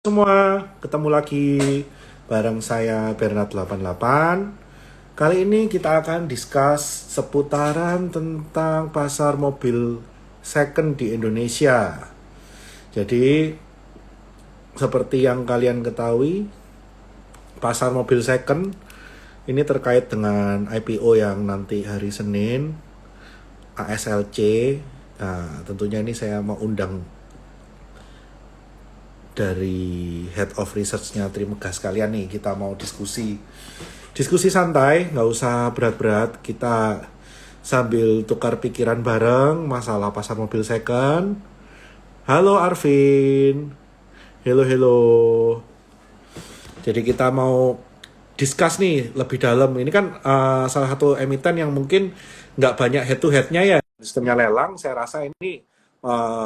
Semua, ketemu lagi bareng saya Bernard 88. Kali ini kita akan discuss seputaran tentang pasar mobil second di Indonesia. Jadi, seperti yang kalian ketahui, pasar mobil second ini terkait dengan IPO yang nanti hari Senin, ASLC. Nah, tentunya ini saya mau undang dari Head of Research-nya Trimegas kalian nih. Kita mau diskusi santai, nggak usah berat-berat. Kita sambil tukar pikiran bareng masalah pasar mobil second. Halo Arvin. Hello, hello. Jadi kita mau discuss nih lebih dalam. Ini kan salah satu emiten yang mungkin nggak banyak head to headnya ya. Sistemnya lelang, saya rasa ini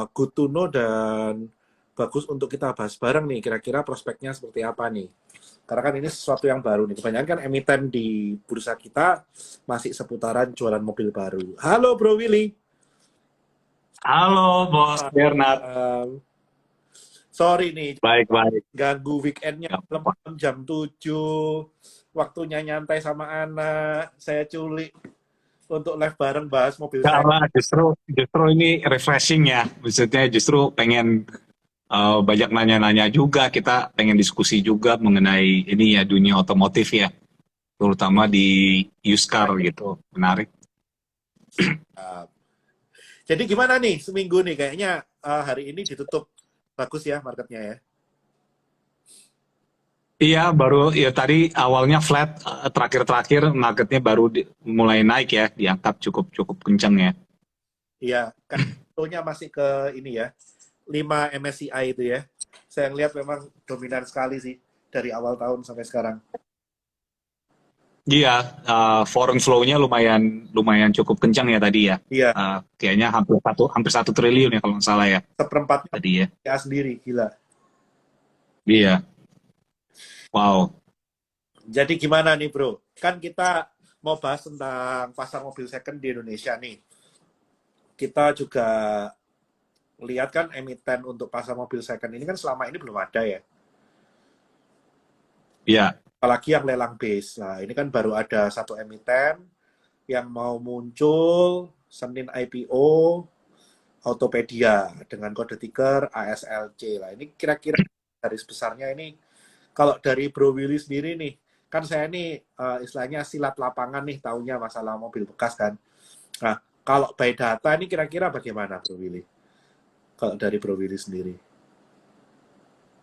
good to know dan bagus untuk kita bahas bareng nih. Kira-kira prospeknya seperti apa nih? Karena kan ini sesuatu yang baru nih. Kebanyakan kan emiten di bursa kita masih seputaran jualan mobil baru. Halo Bro Willy. Halo, Bos Bernard. Sorry nih, Baik-baik. ganggu weekendnya malam jam 7. Waktunya nyantai sama anak. Saya culik untuk live bareng bahas mobil saya. Karena justru ini refreshing ya. Maksudnya justru pengen banyak nanya-nanya juga. Kita pengen diskusi juga mengenai ini ya dunia otomotif ya. Terutama di used car gitu. Menarik. Jadi gimana nih seminggu nih? Kayaknya hari ini ditutup bagus ya marketnya ya. Iya, baru ya tadi awalnya flat, terakhir-terakhir marketnya baru mulai naik ya, diangkat cukup kencang ya. Iya, kan nya masih ke ini ya, 5 MSCI itu ya. Saya ngeliat memang dominan sekali sih dari awal tahun sampai sekarang. Iya, foreign flow-nya lumayan cukup kencang ya tadi ya. Iya, Kayaknya hampir satu triliun ya kalau nggak salah ya seperempatnya tadi ya. ya sendiri, gila. Iya, wow. Jadi gimana nih bro? Kan kita mau bahas tentang pasar mobil second di Indonesia nih. Kita juga lihat kan emiten untuk pasar mobil second ini kan selama ini belum ada ya. Iya, Apalagi yang lelang base. Nah, ini kan baru ada satu emiten yang mau muncul Senin IPO Autopedia dengan kode ticker ASLC. Lah, ini kira-kira garis besarnya ini kalau dari Bro Willy sendiri nih, kan saya ini istilahnya silat lapangan nih taunya masalah mobil bekas kan. Nah, kalau by data ini kira-kira bagaimana Bro Willy? Kalau dari Bro Willy sendiri.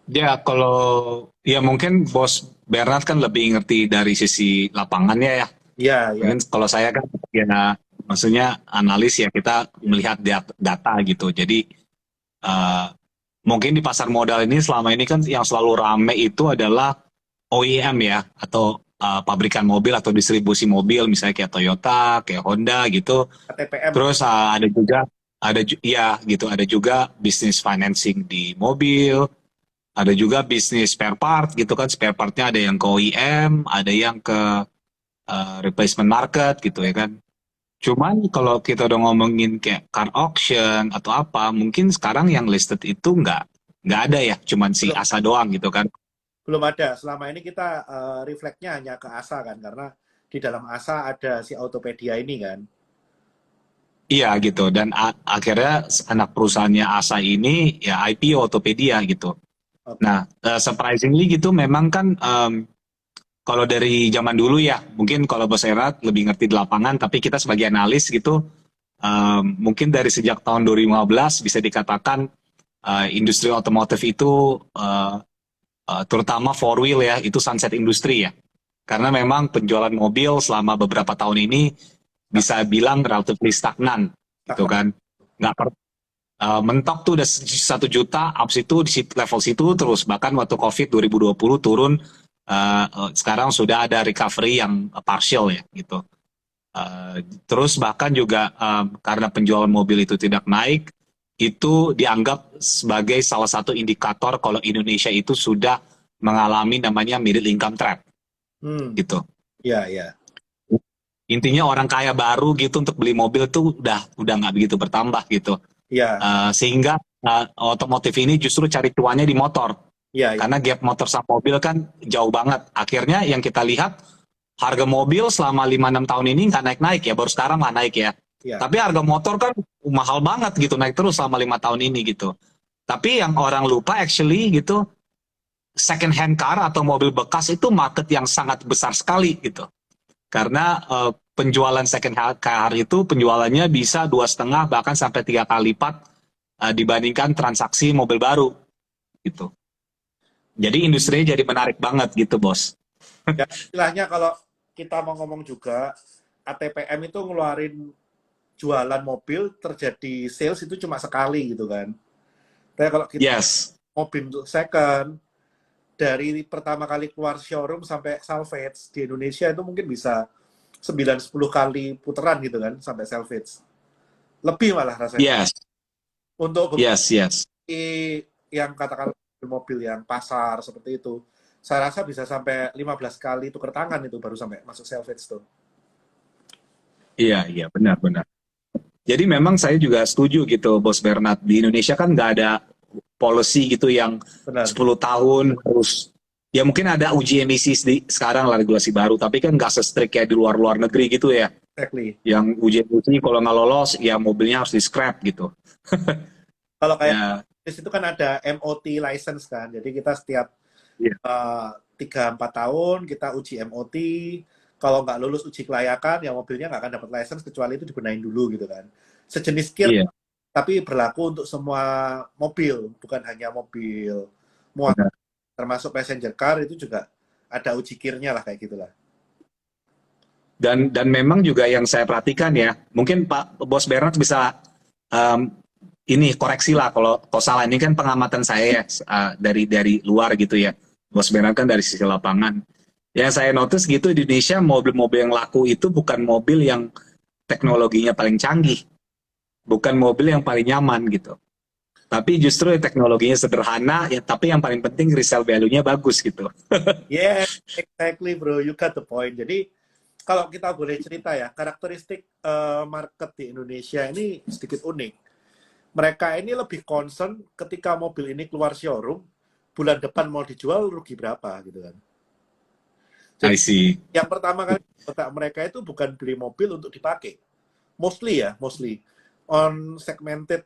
ya kalau ya mungkin Bos Bernard kan lebih ngerti dari sisi lapangannya ya. Iya, iya. Mungkin kalau saya kan ya maksudnya analis ya kita melihat data gitu. Jadi eh, mungkin di pasar modal ini selama ini kan yang selalu rame itu adalah OEM ya atau pabrikan mobil atau distribusi mobil misalnya kayak Toyota, kayak Honda gitu. KTPM. Terus ya gitu ada juga bisnis financing di mobil, ada juga bisnis spare part gitu kan, spare partnya ada yang ke OEM, ada yang ke replacement market gitu ya kan. Cuman kalau kita udah ngomongin kayak car auction atau apa, mungkin sekarang yang listed itu nggak ada ya, cuman si Belum, Asa doang gitu kan. belum ada. Selama ini kita refleksnya hanya ke ASA kan, karena di dalam ASA ada si Autopedia ini kan. Iya gitu, dan akhirnya anak perusahaannya Asa ini ya IPO Tokopedia gitu. Oke. Nah, surprisingly gitu memang kan kalau dari zaman dulu ya, mungkin kalau Bos Erat lebih ngerti di lapangan, tapi kita sebagai analis gitu, mungkin dari sejak tahun 2015 bisa dikatakan industri otomotif itu terutama four wheel ya, itu sunset industri ya. Karena memang penjualan mobil selama beberapa tahun ini bisa bilang relatively stagnan, gitu kan. Nggak mentok tuh udah 1 juta, abis itu di level situ terus. Bahkan waktu COVID 2020 turun, sekarang sudah ada recovery yang partial ya, gitu. Terus bahkan juga karena penjualan mobil itu tidak naik, itu dianggap sebagai salah satu indikator kalau Indonesia itu sudah mengalami namanya middle income trap Hmm, gitu. ya, ya. Intinya orang kaya baru gitu untuk beli mobil tuh udah nggak begitu bertambah gitu. Ya, Sehingga otomotif ini justru cari cuannya di motor Iya, iya, Karena gap motor sama mobil kan jauh banget. Akhirnya yang kita lihat, harga mobil selama 5-6 tahun ini nggak naik-naik ya, baru sekarang nggak naik ya. iya. Tapi harga motor kan mahal banget gitu, naik terus selama 5 tahun ini gitu. Tapi yang orang lupa actually gitu, second hand car atau mobil bekas itu market yang sangat besar sekali gitu. Karena penjualan second hand car itu penjualannya bisa 2,5 bahkan sampai 3 kali lipat dibandingkan transaksi mobil baru gitu. Jadi industrinya jadi menarik banget gitu, bos. Ya, istilahnya kalau kita mau ngomong juga, ATPM itu ngeluarin jualan mobil terjadi sales itu cuma sekali gitu kan. Tapi kalau kita Yes. mobil untuk second, dari pertama kali keluar showroom sampai salvage di Indonesia itu mungkin bisa 9-10 kali putaran gitu kan sampai salvage. Lebih malah rasanya. Yes. Untuk Yes, yes. yang katakan mobil yang pasar seperti itu, saya rasa bisa sampai 15 kali tukar tangan itu baru sampai masuk salvage tuh. Iya, iya, benar-benar. Jadi memang saya juga setuju gitu, Bos Bernard. Di Indonesia kan nggak ada policy gitu yang Benar, 10 tahun harus, ya mungkin ada uji emisi sekarang lah regulasi baru, tapi kan nggak se-strict kayak di luar-luar negeri gitu ya. exactly. Yang uji emisi kalau nggak lolos, ya mobilnya harus di-scrap gitu. Kalau kayak Ya, di situ kan ada MOT license kan, jadi kita setiap iya, 3-4 tahun kita uji MOT, kalau nggak lulus uji kelayakan, ya mobilnya nggak akan dapat license kecuali itu dibenahin dulu gitu kan. Sejenis kir, iya, tapi berlaku untuk semua mobil, bukan hanya mobil muat, benar. termasuk passenger car itu juga ada uji kirnya lah kayak gitulah. Dan memang juga yang saya perhatikan ya, mungkin Pak Bos Bernard bisa um, ini koreksi lah kalau salah. Ini kan pengamatan saya ya, dari luar gitu ya. Bos Bernard kan dari sisi lapangan. Yang saya notice gitu di Indonesia mobil-mobil yang laku itu bukan mobil yang teknologinya paling canggih, bukan mobil yang paling nyaman gitu. Tapi justru teknologinya sederhana, ya tapi yang paling penting resale value-nya bagus gitu. Yeah, exactly bro, you got the point. Jadi kalau kita boleh cerita ya, karakteristik market di Indonesia ini sedikit unik. Mereka ini lebih concern ketika mobil ini keluar showroom, bulan depan mau dijual rugi berapa gitu kan. I Jadi see. yang pertama kali otak mereka itu bukan beli mobil untuk dipakai. Mostly ya, mostly. On segmented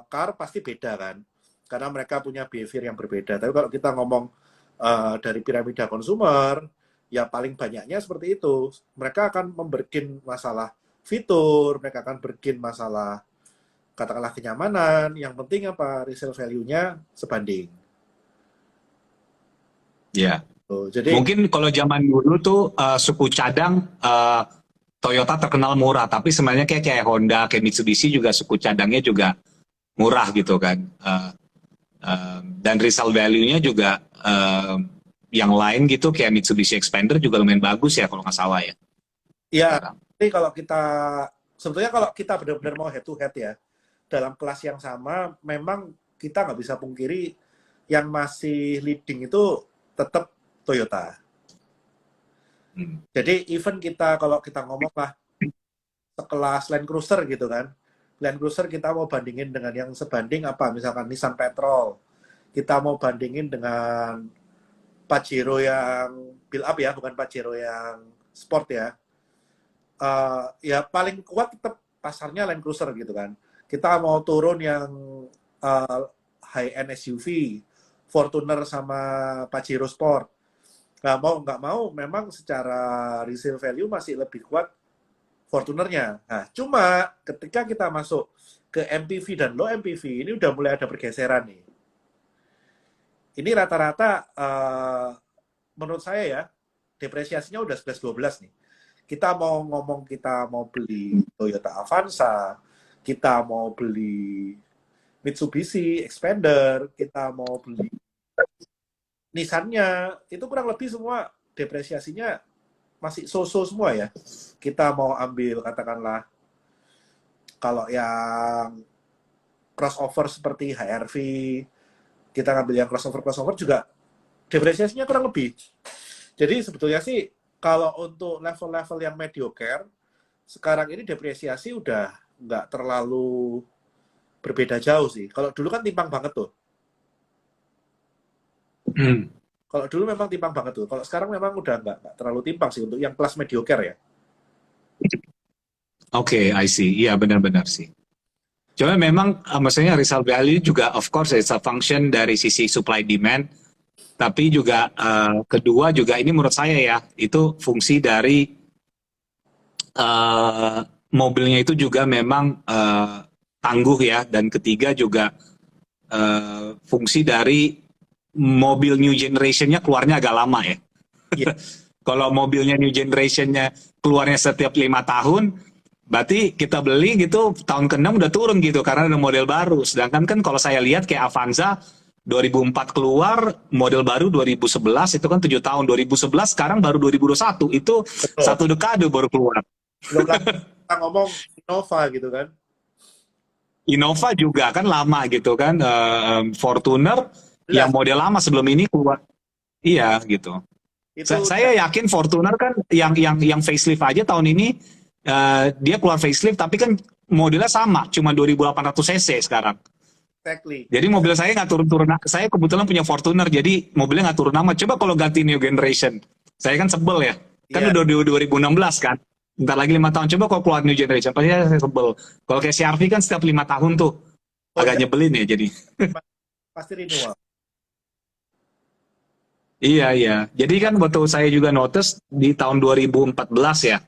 car pasti beda kan. Karena mereka punya behavior yang berbeda. Tapi kalau kita ngomong dari piramida konsumer, ya paling banyaknya seperti itu. Mereka akan memberikan masalah fitur, mereka akan berkin masalah katakanlah kenyamanan, yang penting apa resale value-nya sebanding. Ya. Tuh, jadi Mungkin kalau zaman dulu tuh suku cadang Toyota terkenal murah, tapi sebenarnya kayak Honda, kayak Mitsubishi juga suku cadangnya juga murah gitu kan. Dan resale value-nya juga yang lain gitu kayak Mitsubishi Expander juga lumayan bagus ya kalau nggak salah ya ya, sekarang. jadi kalau kita sebetulnya kalau kita benar-benar mau head to head ya dalam kelas yang sama, memang kita nggak bisa pungkiri yang masih leading itu tetap Toyota. Hmm. Jadi even kita kalau kita ngomong lah sekelas Land Cruiser gitu kan, Land Cruiser kita mau bandingin dengan yang sebanding apa, misalkan Nissan Petrol, kita mau bandingin dengan Pajero yang build up ya, bukan Pajero yang sport ya. Ya paling kuat tetap pasarnya Land Cruiser gitu kan. Kita mau turun yang uh, high end SUV, Fortuner sama Pajero Sport. Nggak mau, memang secara resale value masih lebih kuat Fortunernya. Nah, cuma ketika kita masuk ke MPV dan low MPV, ini udah mulai ada pergeseran nih. Ini rata-rata menurut saya ya, depresiasinya udah 11-12 nih. Kita mau ngomong kita mau beli Toyota Avanza, kita mau beli Mitsubishi Expander, kita mau beli Nissan-nya, itu kurang lebih semua depresiasinya masih so-so semua ya. Kita mau ambil katakanlah kalau yang crossover seperti HR-V, kita ngambil yang crossover juga depresiasinya kurang lebih. Jadi sebetulnya sih kalau untuk level-level yang mediocre, sekarang ini depresiasi udah nggak terlalu berbeda jauh sih. Kalau dulu kan timpang banget tuh. Hmm. Kalau dulu memang timpang banget tuh. Kalau sekarang memang udah nggak terlalu timpang sih untuk yang kelas mediocre ya. Oke, I see. Iya, benar-benar sih. Cuma memang maksudnya resale value juga of course it's a function dari sisi supply demand, tapi juga kedua juga ini menurut saya ya, itu fungsi dari eh, mobilnya itu juga memang tangguh ya, dan ketiga juga fungsi dari mobil new generationnya keluarnya agak lama ya. Iya, Kalau mobilnya new generationnya keluarnya setiap 5 tahun, berarti kita beli gitu tahun ke-6 udah turun gitu karena ada model baru. Sedangkan kan kalau saya lihat kayak Avanza 2004 keluar, model baru 2011 itu kan 7 tahun. 2011 sekarang baru 2021. Itu betul. satu dekade baru keluar. Belum lagi kita ngomong Innova gitu kan. Innova juga kan lama gitu kan. Fortuner yang 11 model lama sebelum ini keluar. Iya gitu. itu Saya yakin Fortuner kan yang facelift aja tahun ini dia keluar facelift tapi kan modelnya sama, cuma 2800 cc sekarang. exactly. Jadi mobil saya nggak turun-turun. Saya kebetulan punya Fortuner, jadi mobilnya nggak turun nama. Coba kalau ganti new generation, saya kan sebel ya. Kan Iya, udah 2016 kan. Ntar lagi 5 tahun. Coba kalau keluar new generation, pasti saya sebel. Kalau kayak CR-V kan setiap 5 tahun tuh agak Honda nyebelin ya jadi. pasti renewal. Iya iya. Jadi kan waktu saya juga notice di tahun 2014 ya,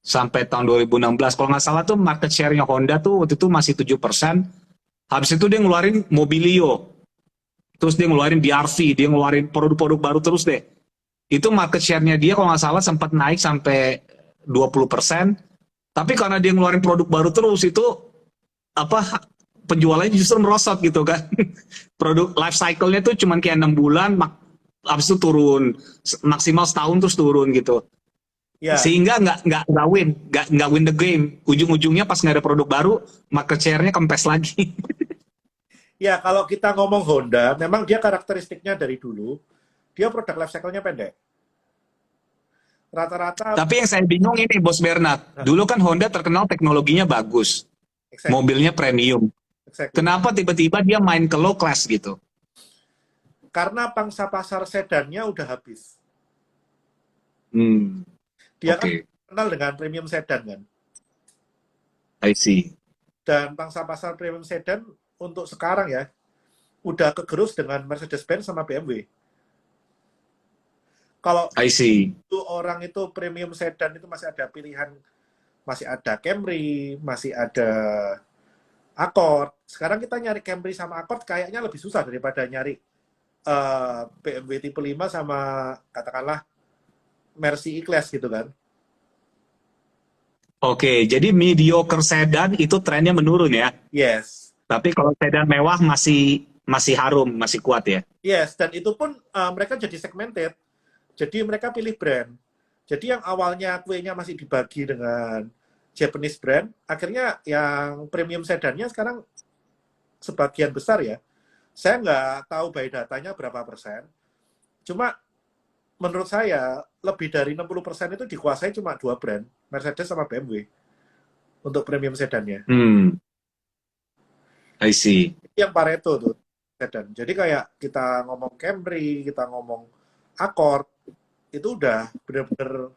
sampai tahun 2016 kalau nggak salah tuh market share-nya Honda tuh waktu itu masih 7%. Habis itu dia ngeluarin Mobilio, terus dia ngeluarin BRV, dia ngeluarin produk-produk baru terus deh. Itu market share-nya dia kalau nggak salah sempat naik sampai 20%. Tapi karena dia ngeluarin produk baru terus itu apa penjualannya justru merosot gitu kan. Produk life cycle-nya tuh cuman kayak 6 bulan, habis itu turun maksimal setahun terus turun gitu. Ya, Sehingga nggak win the game. Ujung-ujungnya pas nggak ada produk baru, market share-nya kempes lagi. ya kalau kita ngomong Honda, memang dia karakteristiknya dari dulu, dia produk life cycle-nya pendek. Rata-rata, Tapi yang saya bingung ini Bos Bernard, nah, dulu kan Honda terkenal teknologinya bagus, exactly, mobilnya premium. exactly. Kenapa tiba-tiba dia main ke low class gitu? Karena pangsa pasar sedannya udah habis. Hmm, Dia kan oke, kenal dengan premium sedan kan. I see, Dan pangsa pasar premium sedan untuk sekarang ya, udah kegerus dengan Mercedes-Benz sama BMW. Kalau I see. itu orang itu premium sedan itu masih ada pilihan, masih ada Camry, masih ada Accord. Sekarang kita nyari Camry sama Accord kayaknya lebih susah daripada nyari BMW tipe 5 sama katakanlah Mercy E-Class gitu kan. Oke, jadi mediocre sedan itu trennya menurun ya. Yes. Tapi kalau sedan mewah masih masih harum, masih kuat ya. Yes, dan itu pun mereka jadi segmented. Jadi mereka pilih brand. Jadi yang awalnya kuenya masih dibagi dengan Japanese brand, akhirnya yang premium sedannya sekarang sebagian besar ya. Saya nggak tahu by datanya berapa persen. Cuma menurut saya lebih dari 60% itu dikuasai cuma dua brand, Mercedes sama BMW untuk premium sedannya. Hmm, I see. Yang Pareto tuh sedan. Jadi kayak kita ngomong Camry, kita ngomong Accord, itu udah bener-bener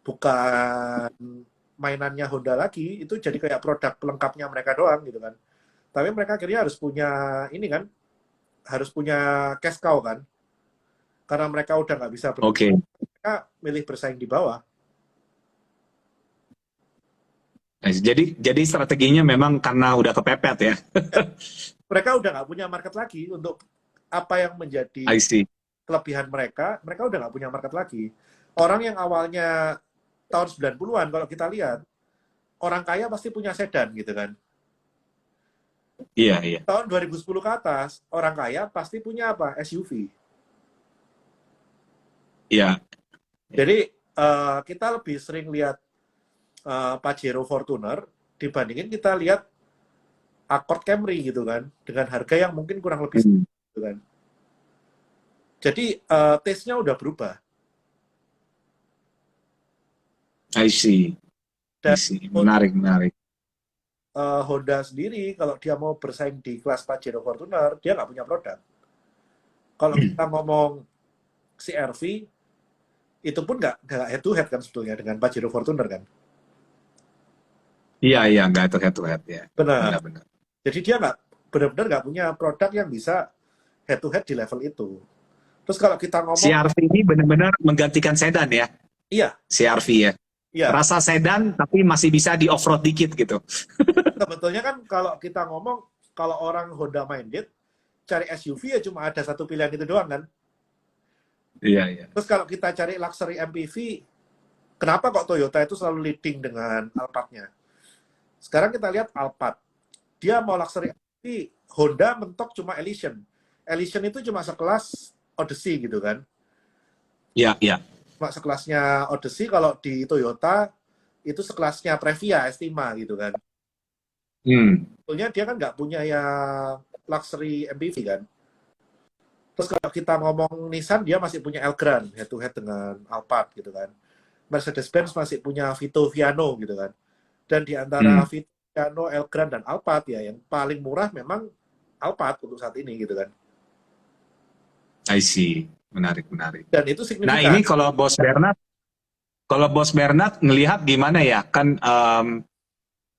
bukan mainannya Honda lagi, itu jadi kayak produk pelengkapnya mereka doang gitu kan. Tapi mereka akhirnya harus punya ini kan, harus punya cash cow kan, karena mereka udah nggak bisa Oke, mereka milih bersaing di bawah. nice. Jadi strateginya memang karena udah kepepet ya. Mereka udah nggak punya market lagi untuk apa yang I menjadi see. kelebihan mereka, mereka udah nggak punya market lagi. Orang yang awalnya tahun 90-an, kalau kita lihat, orang kaya pasti punya sedan gitu kan. Iya, iya. Tahun 2010 ke atas, orang kaya pasti punya apa? SUV. Iya. Jadi kita lebih sering lihat Pajero Fortuner dibandingin kita lihat Accord Camry gitu kan, dengan harga yang mungkin kurang lebih Hmm, gitu kan. Jadi taste-nya udah berubah. I see. I Dan see. Menarik, menarik. Honda sendiri kalau dia mau bersaing di kelas Pajero Fortuner, dia nggak punya produk. Kalau kita ngomong CR-V, itu pun nggak head to head kan sebetulnya dengan Pajero Fortuner kan. Iya, iya, nggak itu head to head ya. Benar. Benar-benar. Jadi dia nggak benar-benar nggak punya produk yang bisa head to head di level itu. Terus kalau kita ngomong, CR-V ini benar-benar menggantikan sedan ya, iya, CR-V ya. iya, Rasa sedan tapi masih bisa di off-road dikit gitu. sebetulnya kan kalau kita ngomong, kalau orang Honda minded, cari SUV ya cuma ada satu pilihan itu doang kan. Iya, iya. Terus kalau kita cari luxury MPV, kenapa kok Toyota itu selalu leading dengan Alphard-nya? Sekarang kita lihat Alphard, dia mau luxury MPV, Honda mentok cuma Elysion. Elysion itu cuma sekelas Odyssey gitu kan. Iya, iya. Cuma sekelasnya Odyssey, kalau di Toyota itu sekelasnya Previa, Estima gitu kan. Hmm. Sebetulnya dia kan nggak punya yang luxury MPV kan. Terus kalau kita ngomong Nissan, dia masih punya Elgrand head to head dengan Alphard gitu kan. Mercedes-Benz masih punya Vito Viano gitu kan. Dan di antara Hmm. Vito Viano, Elgrand, dan Alphard ya yang paling murah memang Alphard untuk saat ini gitu kan. I see. Menarik, menarik. Dan itu Nah, signifikan. ini kalau Bos Bernard ngelihat gimana ya? Kan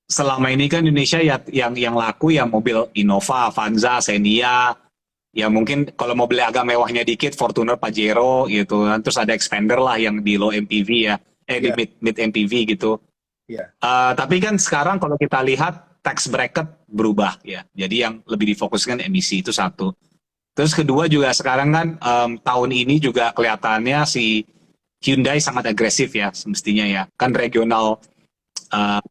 selama ini kan Indonesia ya yang laku ya mobil Innova, Avanza, Xenia, ya mungkin kalau mobilnya agak mewahnya dikit Fortuner, Pajero gitu kan. Terus ada Expander lah yang di low MPV ya, di Ya, mid MPV gitu. ya. Tapi kan sekarang kalau kita lihat tax bracket berubah ya. Jadi yang lebih difokuskan emisi itu satu. Terus kedua juga sekarang kan tahun ini juga kelihatannya si Hyundai sangat agresif ya semestinya ya. Kan regional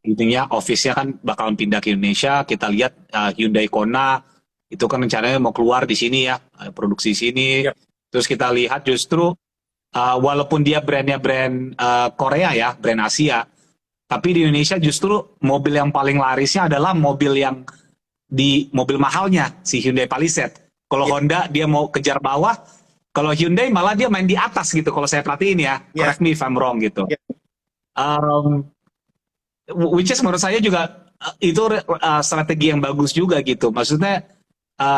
intinya office-nya kan bakalan pindah ke Indonesia. Kita lihat Hyundai Kona itu kan rencananya mau keluar di sini ya, produksi sini. Ya. Terus kita lihat justru walaupun dia brandnya brand Korea ya, brand Asia, tapi di Indonesia justru mobil yang paling larisnya adalah mobil yang di mobil mahalnya si Hyundai Palisade. Kalau Ya. Honda dia mau kejar bawah, kalau Hyundai malah dia main di atas gitu. Kalau saya perhatiin ya, Ya. correct me if I'm wrong gitu. Ya. Um, which is menurut saya juga itu strategi yang bagus juga gitu. Maksudnya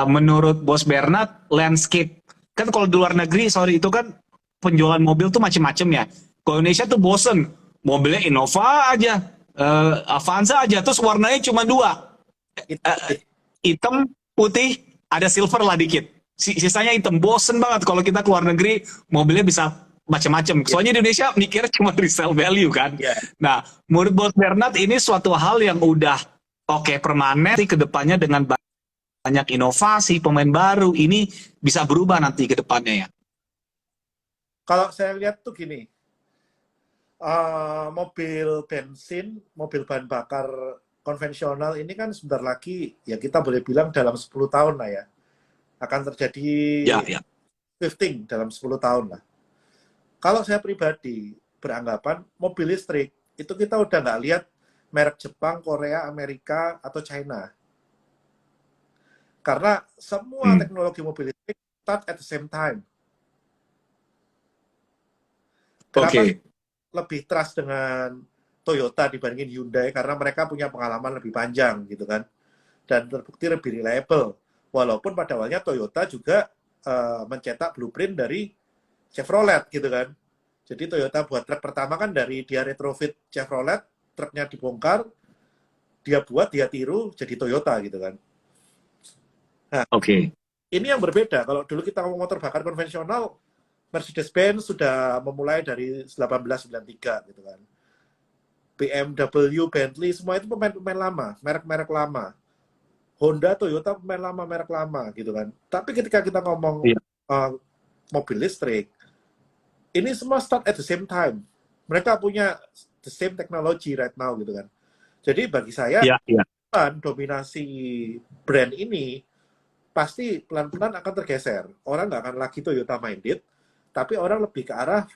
menurut Bos Bernard landscape kan kalau di luar negeri sorry itu kan penjualan mobil tuh macem-macem ya. Kalau Indonesia tuh bosen mobilnya Innova aja, Avanza aja, terus warnanya cuma dua, It- hitam, putih, ada silver lah dikit. Sisanya hitam, bosen banget kalau kita keluar negeri mobilnya bisa macam-macam. ya. Soalnya di Indonesia mikirnya cuma resale value kan. Ya. Nah, menurut Bos Bernard ini suatu hal yang udah oke permanen ke depannya dengan banyak inovasi, pemain baru ini bisa berubah nanti ke depannya ya. Kalau saya lihat tuh gini, mobil bensin, mobil bahan bakar konvensional ini kan sebentar lagi, ya kita boleh bilang dalam 10 tahun lah ya, akan terjadi Ya, ya. shifting dalam 10 tahun lah. Kalau saya pribadi beranggapan mobil listrik, itu kita udah nggak lihat merek Jepang, Korea, Amerika, atau China. Karena semua teknologi mobil listrik start at the same time. Kenapa Oke. lebih trust dengan Toyota dibandingin Hyundai? Karena mereka punya pengalaman lebih panjang gitu kan. Dan terbukti lebih reliable. Walaupun pada awalnya Toyota juga mencetak blueprint dari Chevrolet gitu kan. Jadi Toyota buat truk pertama kan dari dia retrofit Chevrolet, truknya dibongkar, dia buat, dia tiru, jadi Toyota gitu kan. Nah, Oke. ini yang berbeda. Kalau dulu kita ngomong motor bakar konvensional, Mercedes-Benz sudah memulai dari 1893 gitu kan. BMW, Bentley, semua itu pemain-pemain lama, merek-merek lama. Honda, Toyota, pemain lama, merek lama gitu kan. Tapi ketika kita ngomong Iya. mobil listrik, ini semua start at the same time. Mereka punya the same technology right now gitu kan. Jadi bagi saya, Iya, iya. dominasi brand ini pasti pelan-pelan akan tergeser. Orang nggak akan lagi Toyota minded, tapi orang lebih ke arah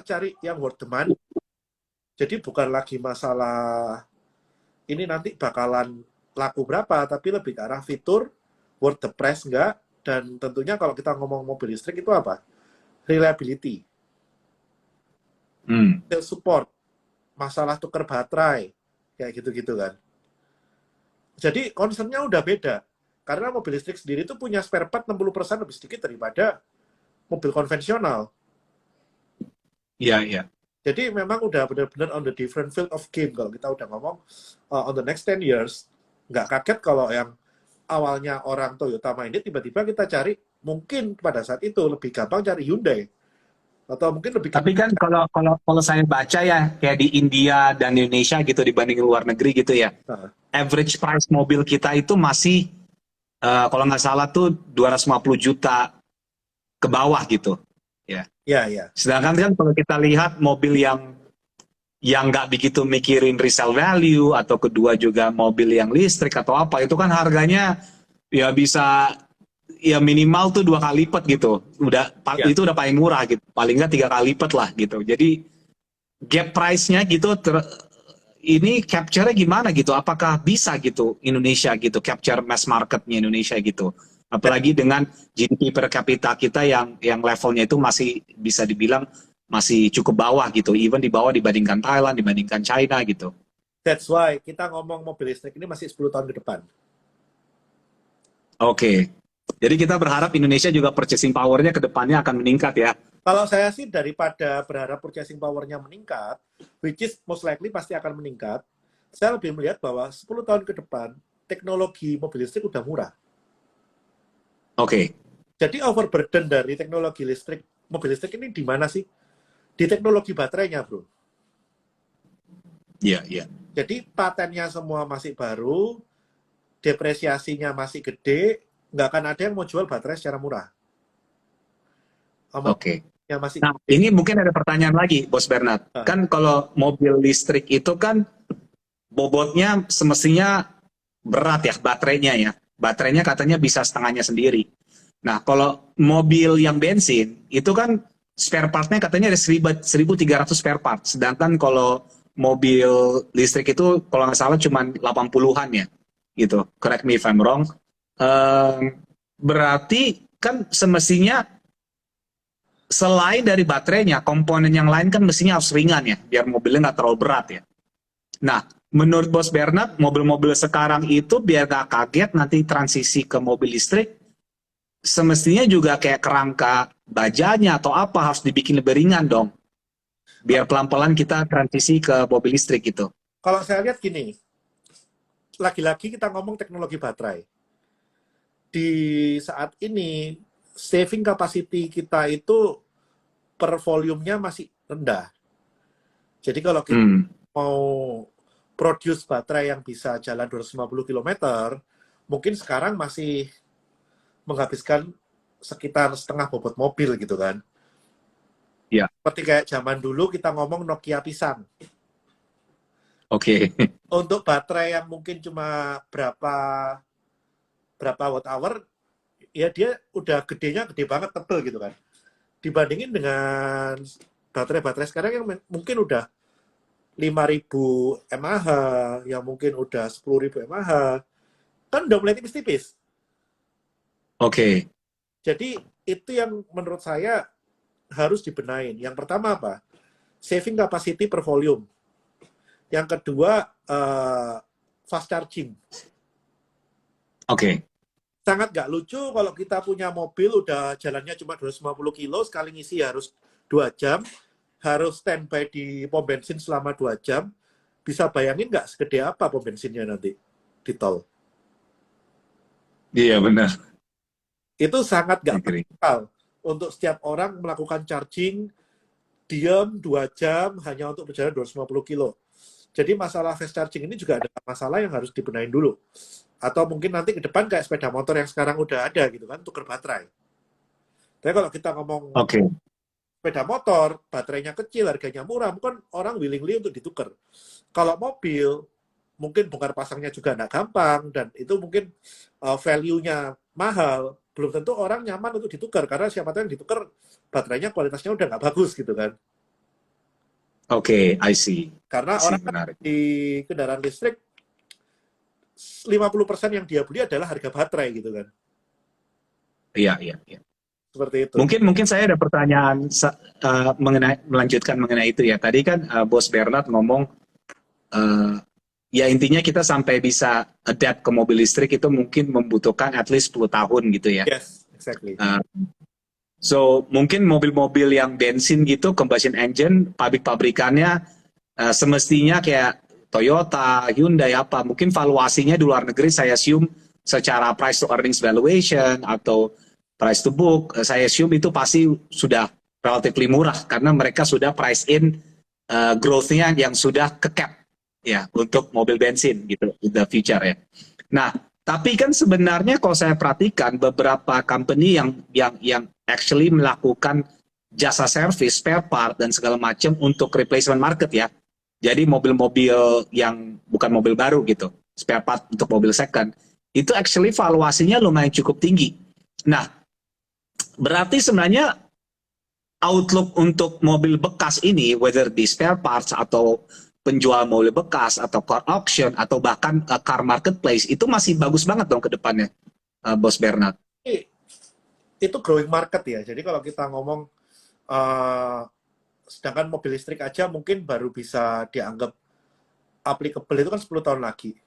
cari yang worth the money. Jadi bukan lagi masalah ini nanti bakalan laku berapa, tapi lebih ke arah fitur, worth the price nggak, dan tentunya kalau kita ngomong mobil listrik itu apa? Reliability, support, masalah tukar baterai, kayak gitu-gitu kan. Jadi concern-nya udah beda. Karena mobil listrik sendiri itu punya spare part 60% lebih sedikit daripada mobil konvensional. Iya, iya. Jadi memang udah benar-benar on the different field of game kalau kita udah ngomong on the next 10 years. Nggak kaget kalau yang awalnya orang Toyota minded tiba-tiba kita cari mungkin pada saat itu lebih gampang cari Hyundai atau mungkin lebih Tapi kan kalau saya baca ya kayak di India dan Indonesia gitu dibanding luar negeri gitu ya, nah, average price mobil kita itu masih kalau nggak salah tuh 250 juta ke bawah gitu. Ya. ya ya. Sedangkan kan kalau kita lihat mobil yang nggak begitu mikirin resale value atau kedua juga mobil yang listrik atau apa itu kan harganya ya bisa ya minimal tuh 2 kali lipat gitu. Ya. Itu udah paling murah gitu. Paling nggak 3 kali lipat lah gitu. Jadi gap price-nya gitu ini capture-nya gimana gitu? Apakah bisa gitu Indonesia gitu capture mass market-nya Indonesia gitu? Apalagi dengan GDP per kapita kita yang levelnya itu masih bisa dibilang masih cukup bawah gitu, even di bawah dibandingkan Thailand, dibandingkan China gitu. That's why kita ngomong mobil listrik ini masih 10 tahun ke depan. Oke. Jadi kita berharap Indonesia juga purchasing power-nya ke depannya akan meningkat ya. Kalau saya sih daripada berharap purchasing power-nya meningkat, which is most likely pasti akan meningkat, saya lebih melihat bahwa 10 tahun ke depan teknologi mobil listrik udah murah. Oke. Jadi overburden dari teknologi listrik, mobil listrik ini di mana sih? Di teknologi baterainya, bro. Iya, iya. Jadi patennya semua masih baru, depresiasinya masih gede, nggak akan ada yang mau jual baterai secara murah. Oke. Yang masih Nah, ini mungkin ada pertanyaan lagi, Bos Bernard. Kan kalau mobil listrik itu kan bobotnya semestinya berat ya, baterainya ya. Baterainya katanya bisa setengahnya sendiri. Nah, kalau mobil yang bensin, itu kan spare part-nya katanya ada 1.300 spare part. Sedangkan kalau mobil listrik itu kalau nggak salah cuma 80-an ya. Gitu. Correct me if I'm wrong. Berarti kan semestinya selain dari baterainya, komponen yang lain kan mestinya harus ringan ya, biar mobilnya nggak terlalu berat ya. Nah, menurut Bos Bernard, mobil-mobil sekarang itu biar nggak kaget nanti transisi ke mobil listrik, semestinya juga kayak kerangka bajanya atau apa harus dibikin lebih ringan dong. Biar pelan-pelan kita transisi ke mobil listrik gitu. Kalau saya lihat gini, lagi-lagi kita ngomong teknologi baterai. Di saat ini, saving capacity kita itu per volumenya masih rendah. Jadi kalau kita mau produce baterai yang bisa jalan 250 km, mungkin sekarang masih menghabiskan sekitar setengah bobot mobil gitu kan. Ya. Seperti kayak zaman dulu kita ngomong Nokia pisang. Oke. Untuk baterai yang mungkin cuma berapa watt hour, ya dia udah gedenya gede banget, tebel gitu kan. Dibandingin dengan baterai-baterai sekarang yang mungkin udah 5.000 mAh, yang mungkin udah 10.000 mAh, kan udah mulai tipis-tipis. Oke. Jadi itu yang menurut saya harus dibenain. Yang pertama apa? Saving capacity per volume. Yang kedua, fast charging. Oke. Sangat nggak lucu kalau kita punya mobil udah jalannya cuma 250 kilo, sekali ngisi harus 2 jam, harus standby di pom bensin selama 2 jam. Bisa bayangin nggak segede apa pom bensinnya nanti di tol? Iya, benar. Itu sangat nggak praktikal untuk setiap orang melakukan charging diam 2 jam hanya untuk berjalan 250 kilo. Jadi masalah fast charging ini juga ada masalah yang harus dibenahin dulu. Atau mungkin nanti ke depan kayak sepeda motor yang sekarang udah ada gitu kan, tuker baterai. Tapi kalau kita ngomong sepeda motor, baterainya kecil, harganya murah, bukan orang willingly untuk ditukar. Kalau mobil, mungkin bongkar pasangnya juga nggak gampang, dan itu mungkin value-nya mahal, belum tentu orang nyaman untuk ditukar, karena siapa tahu yang ditukar baterainya kualitasnya udah nggak bagus gitu kan. Oke, I see. Karena orang kan di kendaraan listrik 50% yang dia beli adalah harga baterai gitu kan. Iya. Seperti itu. Mungkin saya ada pertanyaan melanjutkan mengenai itu ya. Tadi kan Bos Bernard ngomong ya intinya kita sampai bisa adapt ke mobil listrik itu mungkin membutuhkan at least 10 tahun gitu ya. Yes, exactly. Uh, so mungkin mobil-mobil yang bensin gitu, combustion engine, pabrik-pabrikannya semestinya kayak Toyota, Hyundai apa, mungkin valuasinya di luar negeri saya assume secara price to earnings valuation atau price to book, saya assume itu pasti sudah relatively murah karena mereka sudah price in growth-nya yang sudah ke cap ya untuk mobil bensin gitu in the future ya. Nah, tapi kan sebenarnya kalau saya perhatikan beberapa company yang actually melakukan jasa service, spare part dan segala macam untuk replacement market ya. Jadi mobil-mobil yang bukan mobil baru gitu, spare part untuk mobil second, itu actually valuasinya lumayan cukup tinggi. Nah, berarti sebenarnya outlook untuk mobil bekas ini, whether di spare parts atau penjual mobil bekas atau car auction atau bahkan car marketplace itu masih bagus banget dong ke depannya, Bos Bernard. Itu growing market ya. Jadi kalau kita ngomong sedangkan mobil listrik aja mungkin baru bisa dianggap applicable itu kan 10 tahun lagi.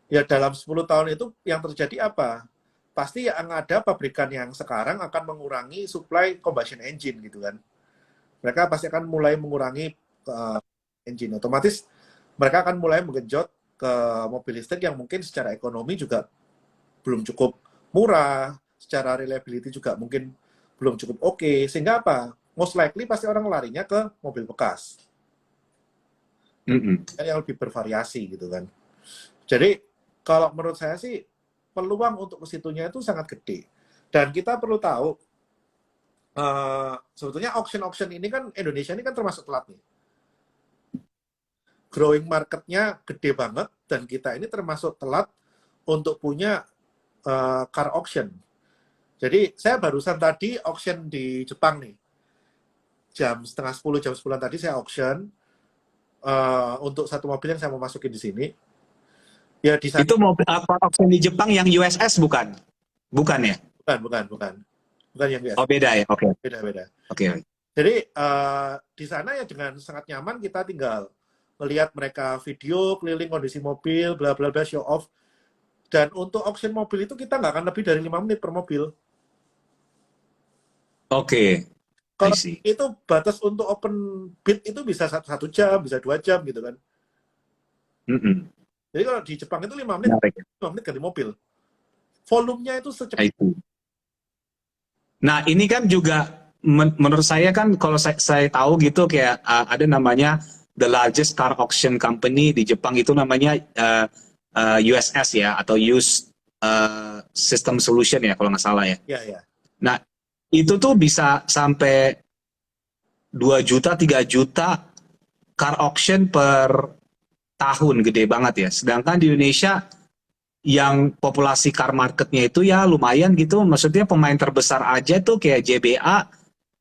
Ya dalam 10 tahun itu yang terjadi apa? Pasti yang ada pabrikan yang sekarang akan mengurangi supply combustion engine gitu kan. Mereka pasti akan mulai mengurangi engine. Otomatis mereka akan mulai menggenjot ke mobil listrik yang mungkin secara ekonomi juga belum cukup murah, secara reliability juga mungkin belum cukup oke. Sehingga apa? Most likely pasti orang larinya ke mobil bekas. Yang lebih bervariasi gitu kan. Jadi kalau menurut saya sih peluang untuk ke situnya itu sangat gede. Dan kita perlu tahu sebetulnya auction ini kan Indonesia ini kan termasuk telat nih. Growing marketnya gede banget dan kita ini termasuk telat untuk punya car auction. Jadi saya barusan tadi auction di Jepang nih. Jam setengah 10, jam 10 tadi saya auction untuk satu mobil yang saya mau masukin di sini. Ya di sana. Itu mobil auction di Jepang yang USS bukan? Bukan ya? Bukan yang USS. Oh beda ya, oke. Beda. Oke. Jadi di sana ya dengan sangat nyaman kita tinggal melihat mereka video keliling kondisi mobil, bla bla bla, show off. Dan untuk auction mobil itu kita nggak akan lebih dari 5 menit per mobil. Oke. Kalau itu batas untuk open bid itu bisa 1 jam, bisa 2 jam gitu kan. Jadi kalau di Jepang itu 5 menit, 5 menit ganti mobil. Volumenya itu secepat itu. Nah ini kan juga menurut saya kan kalau saya tahu gitu kayak ada namanya the largest car auction company di Jepang itu namanya USS ya atau Used System Solution ya kalau nggak salah ya. Iya. Nah itu tuh bisa sampai 2 juta, 3 juta car auction per tahun, gede banget ya. Sedangkan di Indonesia yang populasi car marketnya itu ya lumayan gitu. Maksudnya pemain terbesar aja tuh kayak JBA,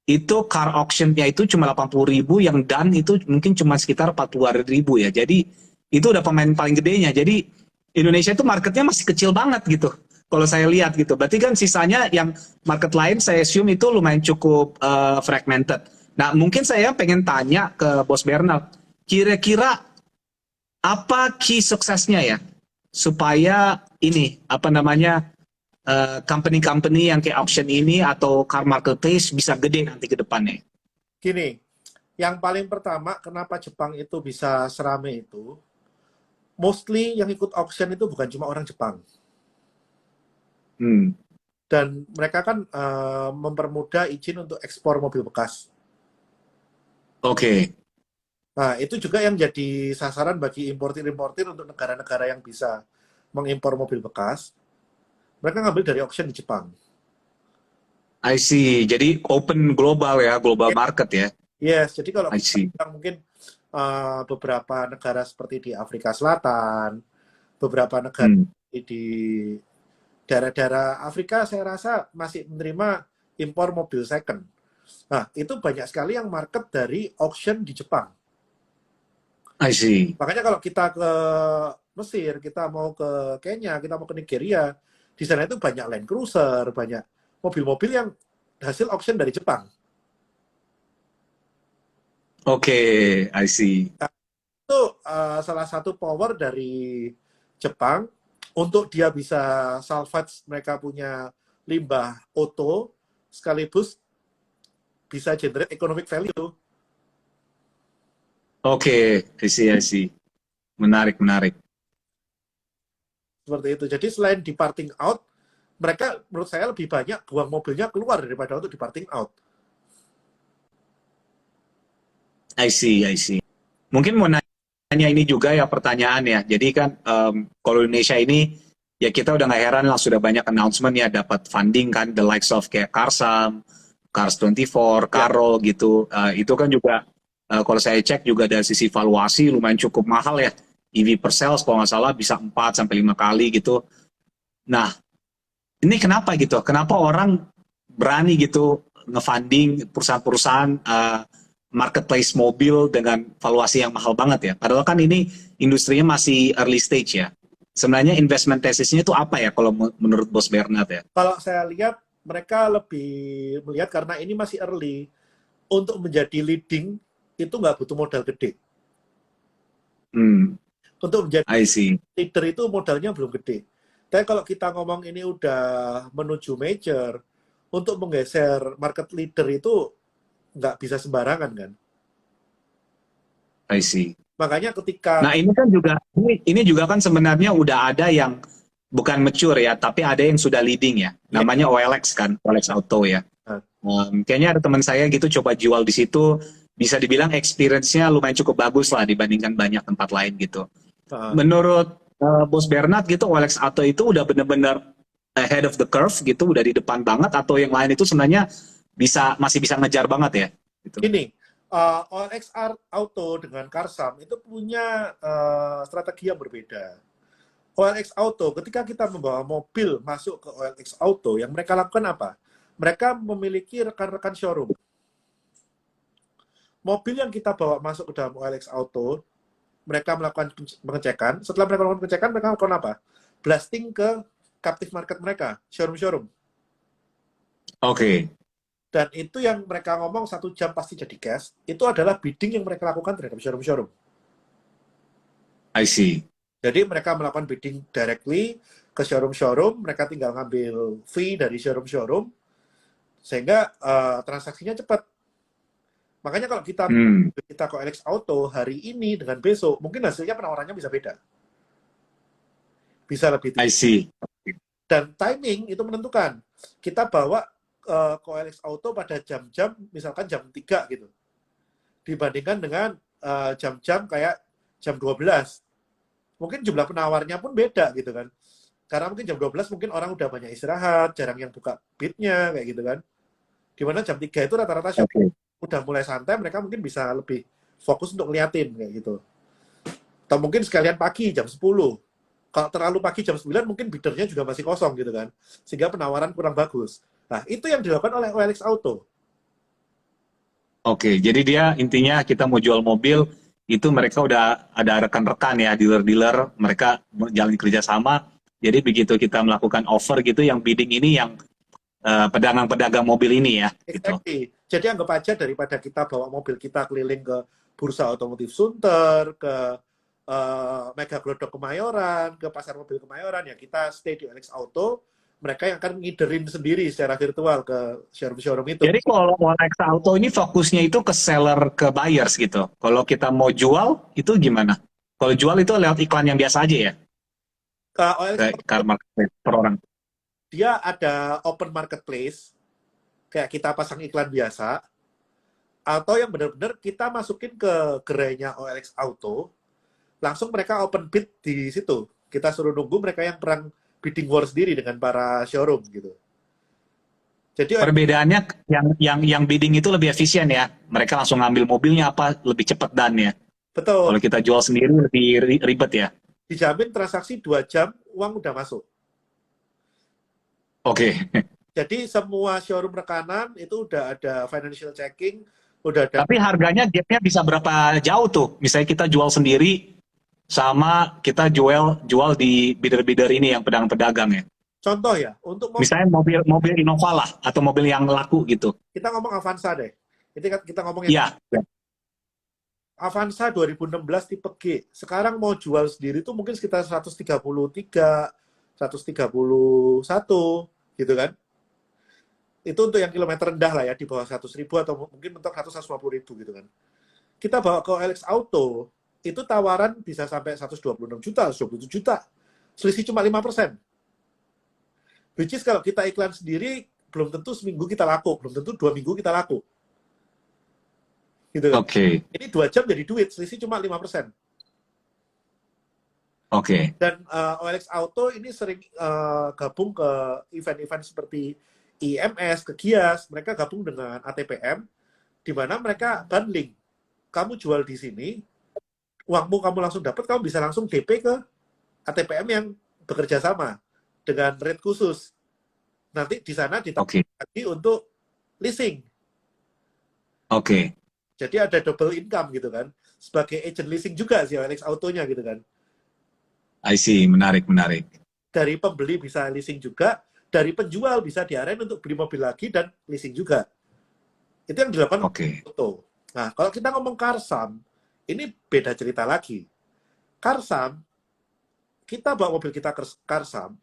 itu car auction-nya itu cuma 80.000, yang done itu mungkin cuma sekitar 40.000 ya. Jadi itu udah pemain paling gedenya. Jadi Indonesia itu marketnya masih kecil banget gitu. Kalau saya lihat gitu. Berarti kan sisanya yang market lain saya assume itu lumayan cukup fragmented. Nah mungkin saya pengen tanya ke Bos Bernard, kira-kira apa key suksesnya ya supaya ini apa namanya company-company yang kayak auction ini atau car marketplace bisa gede nanti ke depannya? Gini, yang paling pertama kenapa Jepang itu bisa serame itu, mostly yang ikut auction itu bukan cuma orang Jepang. Dan mereka kan mempermudah izin untuk ekspor mobil bekas. Oke. Nah, itu juga yang jadi sasaran bagi importir-importir untuk negara-negara yang bisa mengimpor mobil bekas. Mereka ngambil dari auction di Jepang. I see. Jadi open global ya, global market ya. Yes, jadi kalau kita mungkin beberapa negara seperti di Afrika Selatan, beberapa negara di daerah-daerah Afrika saya rasa masih menerima impor mobil second. Nah, itu banyak sekali yang market dari auction di Jepang. I see. Makanya kalau kita ke Mesir, kita mau ke Kenya, kita mau ke Nigeria, di sana itu banyak Land Cruiser, banyak mobil-mobil yang hasil auction dari Jepang. Oke, I see. Nah, itu itu salah satu power dari Jepang untuk dia bisa salvage mereka punya limbah oto sekaligus bisa generate economic value. Oke, I see. Menarik, menarik. Seperti itu. Jadi selain departing out, mereka menurut saya lebih banyak buang mobilnya keluar daripada untuk departing out. I see. Mungkin mau nanya ini juga ya pertanyaan ya. Jadi kan kalau Indonesia ini ya kita udah nggak heran lah sudah banyak announcement ya dapat funding kan the likes of kayak Karsam, Cars 24, Karo gitu. Itu kan juga kalau saya cek juga dari sisi valuasi lumayan cukup mahal ya. EV per sales kalau nggak salah bisa 4 sampai 5 kali gitu. Nah, ini kenapa gitu? Kenapa orang berani gitu nge-funding perusahaan-perusahaan marketplace mobil dengan valuasi yang mahal banget ya? Padahal kan ini industrinya masih early stage ya. Sebenarnya investment tesisnya itu apa ya kalau menurut Bos Bernard ya? Kalau saya lihat, mereka lebih melihat karena ini masih early, untuk menjadi leading itu nggak butuh modal gede. Untuk menjadi I see. leader itu modalnya belum gede. Tapi kalau kita ngomong ini udah menuju major, untuk menggeser market leader itu nggak bisa sembarangan kan. I see. Makanya ketika... Nah ini kan juga, ini juga kan sebenarnya udah ada yang bukan mature ya, tapi ada yang sudah leading ya. Namanya OLX kan, OLX Auto ya. Kayaknya ada teman saya gitu coba jual di situ, bisa dibilang experience-nya lumayan cukup bagus lah dibandingkan banyak tempat lain gitu. Menurut Bos Bernard gitu, OLX Auto itu udah bener-bener ahead of the curve gitu, udah di depan banget, atau yang lain itu sebenarnya masih bisa ngejar banget ya? Gitu. Ini, OLX Auto dengan Karsam itu punya strategi yang berbeda. OLX Auto, ketika kita membawa mobil masuk ke OLX Auto, yang mereka lakukan apa? Mereka memiliki rekan-rekan showroom. Mobil yang kita bawa masuk ke dalam OLX Auto, mereka melakukan pengecekan. Setelah mereka melakukan pengecekan, mereka melakukan apa? Blasting ke captive market mereka, showroom-showroom. Oke. Dan itu yang mereka ngomong 1 jam pasti jadi cash, itu adalah bidding yang mereka lakukan terhadap showroom-showroom. I see. Jadi mereka melakukan bidding directly ke showroom-showroom, mereka tinggal ngambil fee dari showroom-showroom, sehingga transaksinya cepat. Makanya kalau kita ke OLX Auto hari ini dengan besok, mungkin hasilnya penawarannya bisa beda. Bisa lebih tinggi. I see. Dan timing itu menentukan. Kita bawa ke OLX Auto pada jam-jam, misalkan jam 3 gitu. Dibandingkan dengan jam-jam kayak jam 12. Mungkin jumlah penawarnya pun beda gitu kan. Karena mungkin jam 12 mungkin orang udah banyak istirahat, jarang yang buka bidnya kayak gitu kan. Dimana jam 3 itu rata-rata shopping udah mulai santai, mereka mungkin bisa lebih fokus untuk ngeliatin kayak gitu. Atau mungkin sekalian pagi jam 10. Kalau terlalu pagi jam 9 mungkin biddernya juga masih kosong gitu kan. Sehingga penawaran kurang bagus. Nah, itu yang dilakukan oleh OLX Auto. Oke, jadi dia intinya kita mau jual mobil, itu mereka udah ada rekan-rekan ya, dealer-dealer, mereka jalan kerjasama. Jadi begitu kita melakukan offer gitu, yang bidding ini yang pedagang-pedagang mobil ini ya. Exactly. Gitu. Jadi anggap aja daripada kita bawa mobil kita keliling ke Bursa Otomotif Sunter, ke Mega Glodok Kemayoran, ke Pasar Mobil Kemayoran, ya kita stay di OLX Auto, mereka yang akan ngiderin sendiri secara virtual ke showroom-showroom itu. Jadi kalau OLX Auto ini fokusnya itu ke seller, ke buyers gitu. Kalau kita mau jual, itu gimana? Kalau jual itu lewat iklan yang biasa aja ya? OLX Car marketplace per orang. Dia ada open marketplace, kayak kita pasang iklan biasa, atau yang benar-benar kita masukin ke gerainya OLX Auto, langsung mereka open bid di situ. Kita suruh nunggu mereka yang perang bidding war sendiri dengan para showroom gitu. Jadi perbedaannya yang bidding itu lebih efisien ya. Mereka langsung ngambil mobilnya apa lebih cepat dan ya. Betul. Kalau kita jual sendiri lebih ribet ya. Dijamin transaksi 2 jam uang udah masuk. Oke. Jadi semua showroom rekanan itu udah ada financial checking, udah ada. Tapi harganya gapnya bisa berapa jauh tuh? Misalnya kita jual sendiri sama kita jual di bidder-bidder ini yang pedagang-pedagang ya. Contoh ya, untuk misalnya mobil Innova lah atau mobil yang laku gitu. Kita ngomong Avanza deh. Kita ngomong yang Avanza 2016 tipe G. Sekarang mau jual sendiri tuh mungkin sekitar 133, 131 gitu kan. Itu untuk yang kilometer rendah lah ya, di bawah 100.000 atau mungkin mentok 150.000 gitu kan. Kita bawa ke OLX Auto, itu tawaran bisa sampai 126 juta, 127 juta. Selisih cuma 5%. Which is kalau kita iklan sendiri, belum tentu seminggu kita laku, belum tentu 2 minggu kita laku. Gitu kan. Oke, Ini 2 jam jadi duit, selisih cuma 5%. oke, Dan OLX Auto ini sering gabung ke event-event seperti IMS, ke Gias, mereka gabung dengan ATPM, di mana mereka bundling. Kamu jual di sini, uangmu kamu langsung dapat, kamu bisa langsung DP ke ATPM yang bekerja sama dengan rate khusus. Nanti di sana ditambah oke, lagi untuk leasing. oke. Jadi ada double income gitu kan. Sebagai agent leasing juga sih OLX Autonya gitu kan. I see, menarik, menarik. Dari pembeli bisa leasing juga, dari penjual bisa diarahin untuk beli mobil lagi dan leasing juga. Itu yang dilakukan Oke, Auto. Nah, kalau kita ngomong Karsam, ini beda cerita lagi. Karsam, kita bawa mobil kita ke Karsam,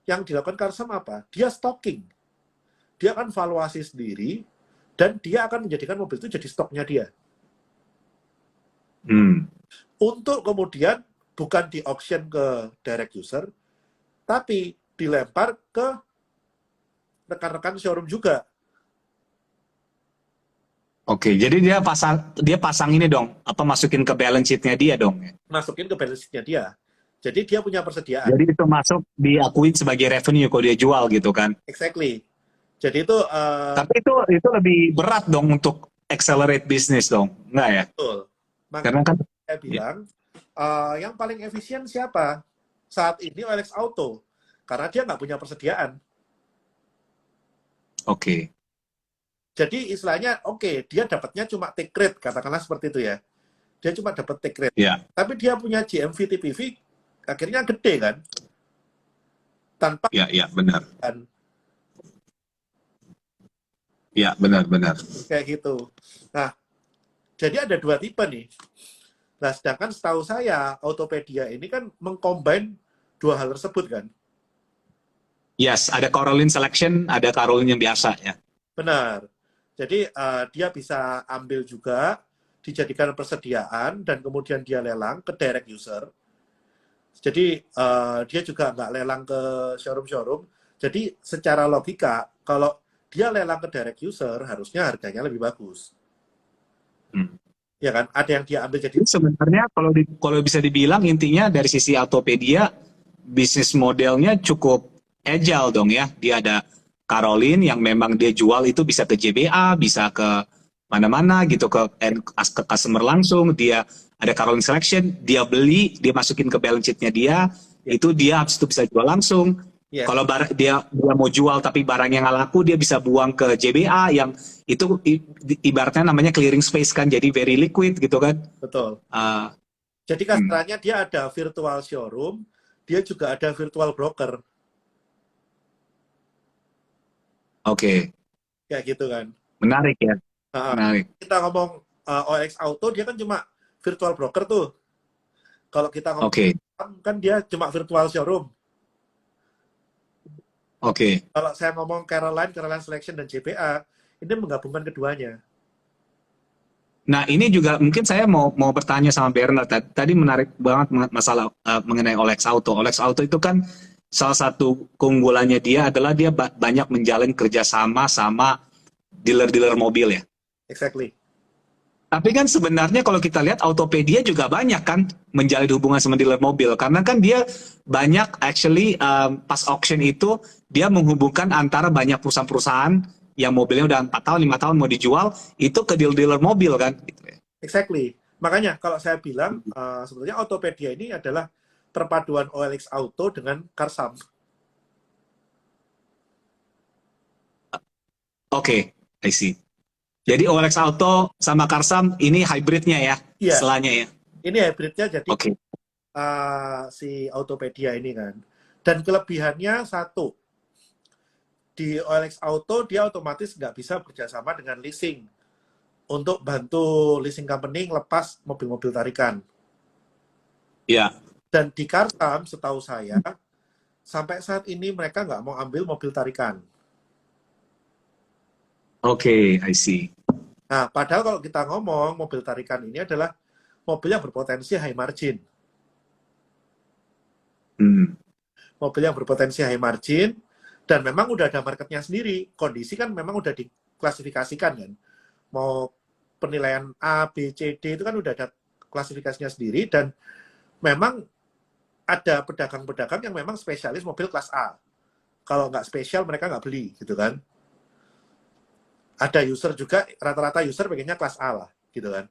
yang dilakukan Karsam apa? Dia stocking. Dia akan valuasi sendiri, dan dia akan menjadikan mobil itu jadi stoknya dia. hmm, Untuk kemudian bukan di auction ke direct user, tapi dilempar ke rekan-rekan showroom juga. oke. Jadi dia pasang ini dong, apa masukin ke balance sheet-nya dia dong. Masukin ke balance sheet-nya dia. Jadi dia punya persediaan. Jadi itu masuk diakuin sebagai revenue kalau dia jual gitu kan. Exactly. Jadi itu Tapi itu lebih berat dong untuk accelerate bisnis dong, enggak ya? betul. Karena Makanya kan, saya ya, bilang, yang paling efisien siapa? Saat ini OLX Auto. Karena dia nggak punya persediaan. oke, Jadi istilahnya, oke, dia dapatnya cuma take rate, katakanlah seperti itu ya. Dia cuma dapat take rate. ya, Tapi dia punya GMV TPV, akhirnya gede kan? Tanpa ya, ya, benar, kan, ya, benar, benar. kayak gitu. Nah, jadi ada dua tipe nih. Nah, sedangkan setahu saya, Autopedia ini kan mengcombine dua hal tersebut kan. Yes, ada Caroline selection, ada Caroline yang biasa ya. Benar. Jadi dia bisa ambil juga, dijadikan persediaan, dan kemudian dia lelang ke direct user. Jadi dia juga nggak lelang ke showroom-showroom. Jadi secara logika, kalau dia lelang ke direct user, harusnya harganya lebih bagus. Hmm. Ya kan? Ada yang dia ambil jadi Jadi sebenarnya kalau bisa dibilang intinya dari sisi Autopedia bisnis modelnya cukup agile dong ya. Dia ada Caroline yang memang dia jual itu bisa ke JBA, bisa ke mana-mana gitu ke customer langsung. Dia ada Caroline selection, dia beli, dia masukin ke balance sheet-nya dia, ya, itu dia habis itu bisa jual langsung. yes, Kalau dia mau jual tapi barangnya nggak laku, dia bisa buang ke JBA yang itu ibaratnya namanya clearing space kan, jadi very liquid gitu kan. betul. Uh, Jadi hmm, kasarannya dia ada virtual showroom, dia juga ada virtual broker, Oke, kayak gitu kan. menarik ya, Nah, menarik. kita ngomong OLX Auto, dia kan cuma virtual broker tuh. Kalau kita ngomong Oke, kan dia cuma virtual showroom. oke. Kalau saya ngomong Caroline Selection dan JPA, ini menggabungkan keduanya. Nah, ini juga mungkin saya mau bertanya sama Bernard. Tadi menarik banget masalah mengenai Olex Auto. Olex Auto itu kan salah satu keunggulannya dia adalah dia banyak menjalin kerjasama sama dealer-dealer mobil ya. Exactly. Tapi kan sebenarnya kalau kita lihat Autopedia juga banyak kan menjalin hubungan sama dealer mobil. Karena kan dia banyak actually pas auction itu dia menghubungkan antara banyak perusahaan-perusahaan yang mobilnya udah 4 tahun, 5 tahun mau dijual, itu ke dealer-dealer mobil kan. Gitu ya. Exactly. Makanya kalau saya bilang sebetulnya Autopedia ini adalah perpaduan OLX Auto dengan Karsam. Oke, I see. Jadi Jadi OLX Auto sama Karsam ini hybridnya ya, iya, istilahnya ya. ini hybridnya jadi Oke, si Autopedia ini kan. Dan kelebihannya satu, di OLX Auto dia otomatis nggak bisa bekerjasama dengan leasing. untuk bantu leasing company lepas mobil-mobil tarikan. Ya, Dan di Karsam, setahu saya, sampai saat ini mereka nggak mau ambil mobil tarikan. oke, I see. Nah, padahal kalau kita ngomong mobil tarikan ini adalah mobil yang berpotensi high margin. Hmm, Mobil yang berpotensi high margin, dan memang udah ada marketnya sendiri. Kondisi kan memang udah diklasifikasikan kan. Mau penilaian A, B, C, D itu kan udah ada klasifikasinya sendiri, dan memang ada pedagang-pedagang yang memang spesialis mobil kelas A. Kalau nggak spesial, mereka nggak beli, gitu kan. Ada user juga, rata-rata user pengennya kelas A lah, gitu kan.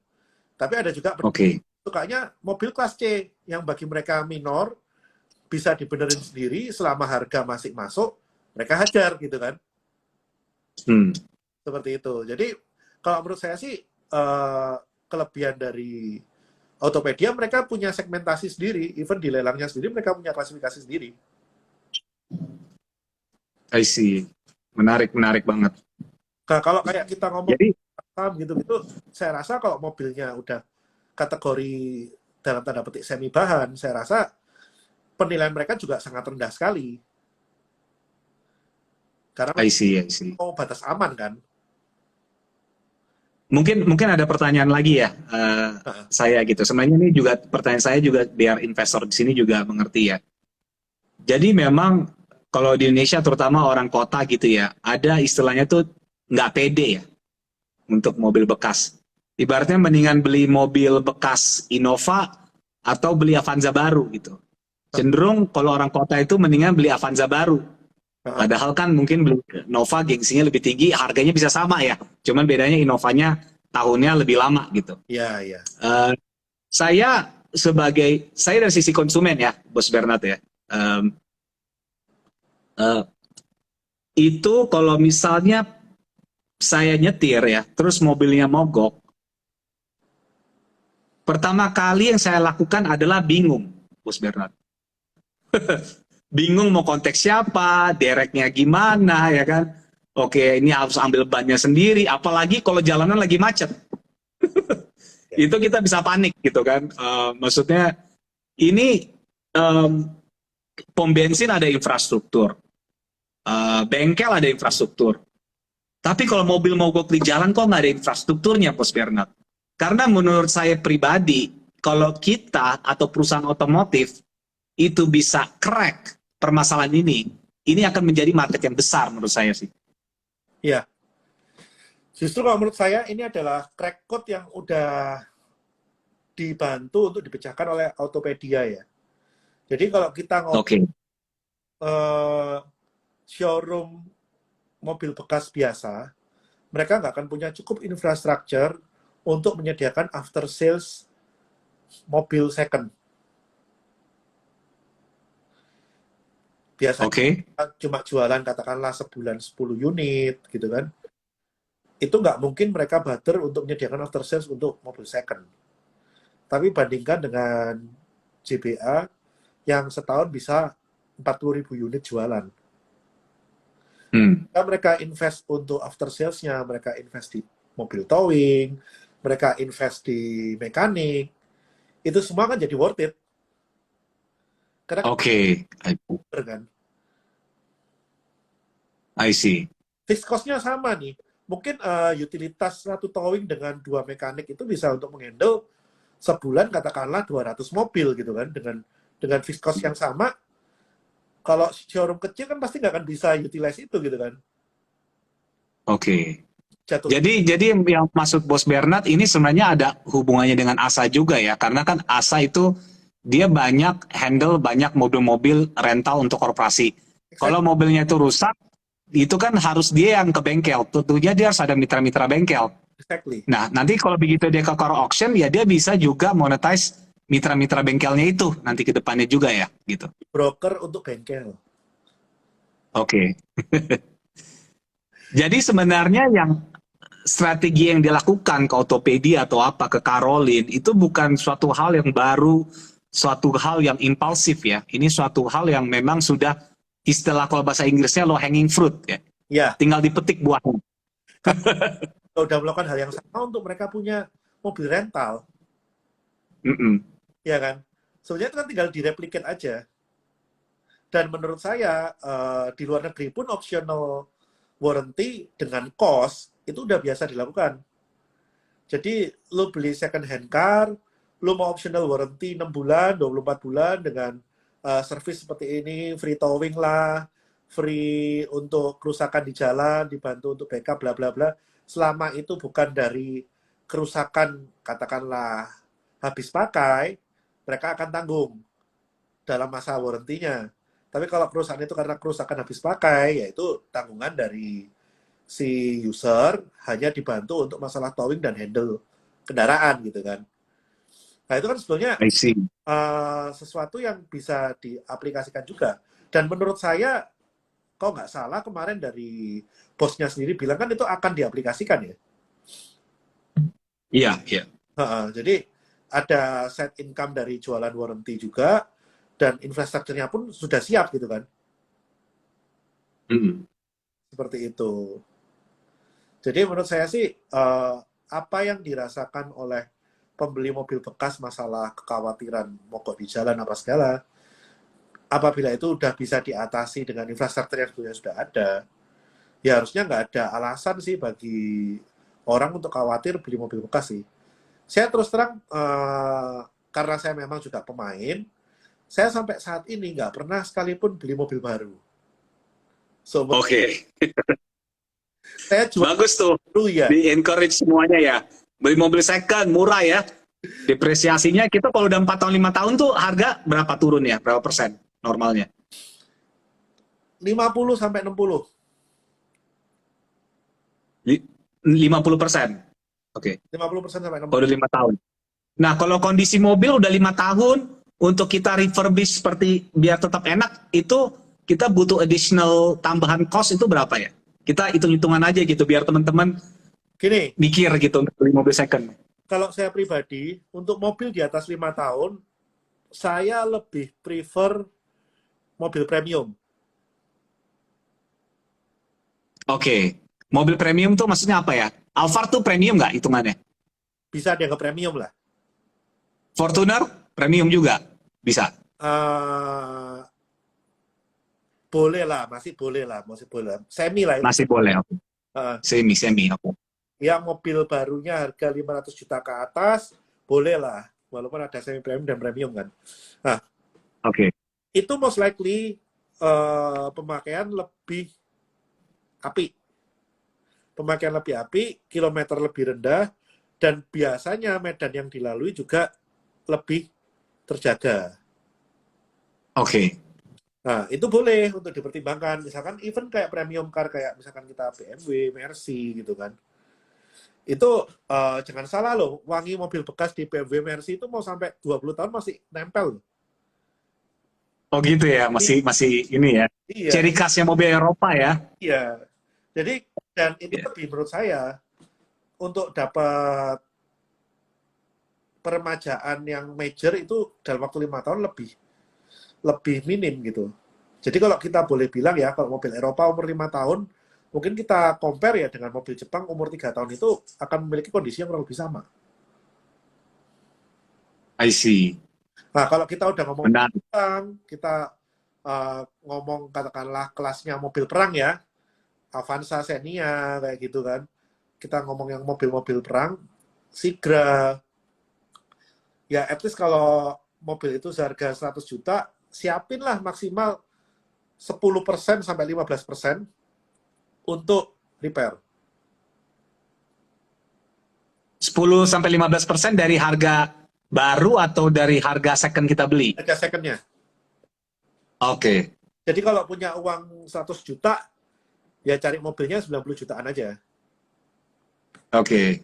Tapi ada juga oke. sukanya mobil kelas C, yang bagi mereka minor, bisa dibenerin sendiri, selama harga masih masuk, mereka hajar, gitu kan. Hmm, Seperti itu. Jadi, kalau menurut saya sih, kelebihan dari Autopedia, mereka punya segmentasi sendiri, even di lelangnya sendiri, mereka punya klasifikasi sendiri. I see. Menarik, menarik banget. Nah, kalau kayak kita ngomong Jadi, gitu-gitu, saya rasa kalau mobilnya udah kategori dalam tanda petik semi bahan, saya rasa penilaian mereka juga sangat rendah sekali. Karena I see, I see. mau batas aman kan. Mungkin ada pertanyaan lagi ya, Nah, saya gitu. Sebenarnya ini juga pertanyaan saya juga biar investor di sini juga mengerti ya. Jadi memang kalau di Indonesia terutama orang kota gitu ya, ada istilahnya tuh nggak pede ya untuk mobil bekas. Ibaratnya mendingan beli mobil bekas Innova atau beli Avanza baru gitu. Cenderung kalau orang kota itu mendingan beli Avanza baru. Padahal kan mungkin beli Nova gengsinya lebih tinggi, harganya bisa sama ya. Cuman bedanya Innovanya tahunnya lebih lama gitu. iya, iya. Saya dari sisi konsumen ya, Bos Bernard ya. Itu kalau misalnya saya nyetir ya, terus mobilnya mogok, pertama kali yang saya lakukan adalah bingung, Bos Bernard. Bingung mau kontak siapa, dereknya gimana ya kan. Oke, ini harus ambil bannya sendiri, apalagi kalau jalanan lagi macet. Itu kita bisa panik gitu kan. Maksudnya ini pom bensin ada infrastruktur, bengkel ada infrastruktur. Tapi kalau mobil mogok di jalan kok nggak ada infrastrukturnya, Bos Bernard. Karena menurut saya pribadi, kalau kita atau perusahaan otomotif itu bisa crack permasalahan ini akan menjadi market yang besar menurut saya sih. Iya. Justru kalau menurut saya ini adalah crack code yang udah dibantu untuk dipecahkan oleh Autopedia ya. Jadi kalau kita ngomong showroom mobil bekas biasa, mereka nggak akan punya cukup infrastruktur untuk menyediakan after sales mobil second. Biasanya cuma jualan katakanlah sebulan 10 unit gitu kan. Itu nggak mungkin mereka barter untuk menyediakan after sales untuk mobil second. Tapi bandingkan dengan JBA yang setahun bisa 40.000 unit jualan. Mereka invest untuk after sales-nya, mereka invest di mobil towing, mereka invest di mekanik, itu semua kan jadi worth it. Karena kan, I see. fixed cost-nya sama nih. Mungkin utilitas satu towing dengan 2 mekanik itu bisa untuk menghandle sebulan katakanlah 200 mobil gitu kan, dengan fixed cost yang sama. Kalau showroom kecil kan pasti nggak akan bisa utilize itu gitu kan. Jadi yang maksud Bos Bernard ini sebenarnya ada hubungannya dengan ASA juga ya, karena kan ASA itu dia banyak handle banyak mobil-mobil rental untuk korporasi. Kalau mobilnya itu rusak, itu kan harus dia yang ke bengkel. Tentunya dia harus ada mitra-mitra bengkel. Nah, nanti kalau begitu dia ke car auction, ya dia bisa juga monetize mitra-mitra bengkelnya itu nanti ke depannya juga ya, gitu. Broker untuk bengkel. Jadi sebenarnya yang strategi yang dilakukan ke Autopedia atau apa ke Karolin itu bukan suatu hal yang baru, suatu hal yang impulsif ya. Ini suatu hal yang memang sudah istilah kalau bahasa Inggrisnya low hanging fruit ya. Tinggal dipetik buahnya. udah melakukan hal yang sama untuk mereka punya mobil rental, Mm-mm. ya kan? Sebenarnya itu kan tinggal direplicate aja. Dan menurut saya di luar negeri pun optional warranty dengan cost itu udah biasa dilakukan. Jadi lo beli second hand car, lo mau optional warranty 6 bulan, 24 bulan dengan service seperti ini, free towing lah, free untuk kerusakan di jalan, dibantu untuk backup, bla bla bla. Selama itu bukan dari kerusakan, katakanlah habis pakai, mereka akan tanggung dalam masa warranty-nya. Tapi kalau kerusakan itu karena kerusakan habis pakai, yaitu tanggungan dari si user hanya dibantu untuk masalah towing dan handle kendaraan gitu kan. Nah itu kan sebenarnya I see. sesuatu yang bisa diaplikasikan juga. Dan menurut saya, kalau nggak salah kemarin dari bosnya sendiri bilang kan itu akan diaplikasikan ya. Iya, iya. Jadi ada set income dari jualan warranty juga, dan infrastrukturnya pun sudah siap gitu kan. Mm. Seperti itu. Jadi menurut saya sih, apa yang dirasakan oleh pembeli mobil bekas masalah kekhawatiran mogok di jalan apa segala, apabila itu udah bisa diatasi dengan infrastruktur yang sebenarnya sudah ada, ya harusnya nggak ada alasan sih bagi orang untuk khawatir beli mobil bekas sih. Saya terus terang, karena saya memang juga pemain, saya sampai saat ini nggak pernah sekalipun beli mobil baru. Oke. Saya jual Bagus tuh. dulu ya. Di encourage semuanya ya. Beli mobil second murah ya. Depresiasinya kita kalau udah 4 tahun 5 tahun tuh harga berapa turun ya? Berapa persen normalnya? 50 sampai 60. 50%. Oke. 50% sampai 60. Kalau udah 5 tahun. Nah, kalau kondisi mobil udah 5 tahun, untuk kita refurbish seperti biar tetap enak, itu kita butuh additional tambahan cost itu berapa ya? Kita hitung-hitungan aja gitu, biar teman-teman Gini, mikir gitu untuk beli mobil second. kalau saya pribadi, untuk mobil di atas 5 tahun, saya lebih prefer mobil premium. Oke. Mobil premium tuh maksudnya apa ya? Alphard tuh premium nggak hitungannya? Bisa dianggap premium lah. Fortuner premium juga bisa. Uh, boleh lah, masih boleh lah. Semi lah. Masih boleh. Okay. Semi. Oke. Yang mobil barunya harga 500 juta ke atas, boleh lah. Walaupun ada semi premium dan premium kan. Nah, oke. Itu most likely pemakaian lebih api. Pemakaian lebih api, kilometer lebih rendah, dan biasanya medan yang dilalui juga lebih terjaga. Oke. Nah, itu boleh untuk dipertimbangkan. Misalkan even kayak premium car, kayak misalkan kita BMW, Mercy gitu kan. Itu jangan salah loh, wangi mobil bekas di BMW, Mercy itu mau sampai 20 tahun masih nempel. Oh gitu ya, masih ini ya. Iya. Ciri khasnya mobil Eropa ya. Iya. Jadi, dan itu lebih menurut saya, untuk dapat peremajaan yang major itu dalam waktu 5 tahun lebih minim gitu. Jadi kalau kita boleh bilang ya, kalau mobil Eropa umur 5 tahun, mungkin kita compare ya dengan mobil Jepang umur 3 tahun itu akan memiliki kondisi yang kurang lebih sama. I see. Nah, kalau kita udah ngomong Benar. Jepang, kita ngomong katakanlah kelasnya mobil perang ya, Avanza, Xenia, kayak gitu kan. Kita ngomong yang mobil-mobil perang, Sigra. Ya, at least kalau mobil itu seharga 100 juta, siapinlah maksimal 10% sampai 15% untuk repair. 10-15% dari harga baru atau dari harga second kita beli? Harga secondnya. Oke. Jadi kalau punya uang 100 juta, ya cari mobilnya 90 jutaan aja. Oke.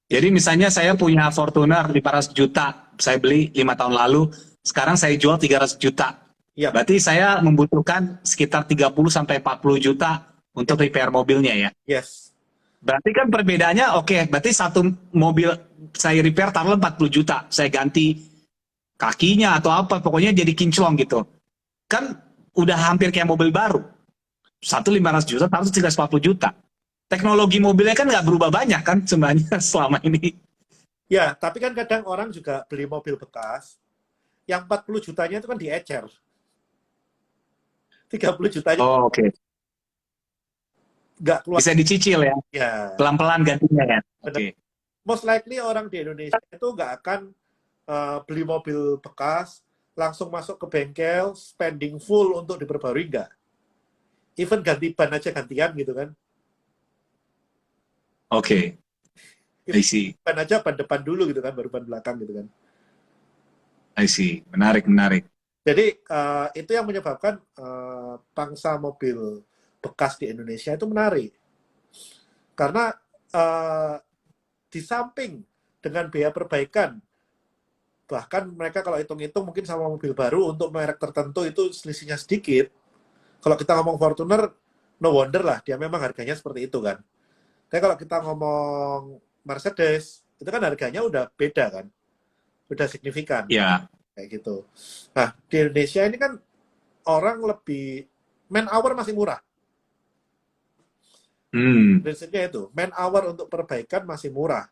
Jadi misalnya saya punya Fortuner 500 juta, saya beli 5 tahun lalu, sekarang saya jual 300 juta. Iya. Berarti saya membutuhkan sekitar 30-40 juta untuk repair mobilnya ya? Yes. Berarti kan perbedaannya, oke, berarti satu mobil saya repair taruhlah 40 juta, saya ganti kakinya atau apa, pokoknya jadi kinclong gitu. Kan udah hampir kayak mobil baru. Satu 500 juta, taruh 340 juta. teknologi mobilnya kan nggak berubah banyak kan sebenarnya selama ini. Ya, tapi kan kadang orang juga beli mobil bekas, yang 40 jutanya itu kan diecer. 30 jutanya Oh, oke. nggak keluar. Bisa dicicil ya, Ya, pelan-pelan gantinya kan. benar. Oke. Most likely orang di Indonesia itu nggak akan beli mobil bekas, langsung masuk ke bengkel, spending full untuk diperbarui, nggak. Even ganti ban aja gantian gitu kan. Oke, I Even see. ban aja ban depan dulu gitu kan, baru ban belakang gitu kan. I see. Menarik, menarik. Jadi itu yang menyebabkan pangsa mobil bekas di Indonesia itu menarik. Karena di samping dengan biaya perbaikan, bahkan mereka kalau hitung-hitung mungkin sama mobil baru untuk merek tertentu itu selisihnya sedikit. Kalau kita ngomong Fortuner, no wonder lah, dia memang harganya seperti itu kan. Tapi kalau kita ngomong Mercedes, itu kan harganya udah beda kan, udah signifikan, Ya. kayak gitu. Nah, di Indonesia ini kan orang lebih, man hour masih murah. Prinsipnya itu, man hour untuk perbaikan masih murah.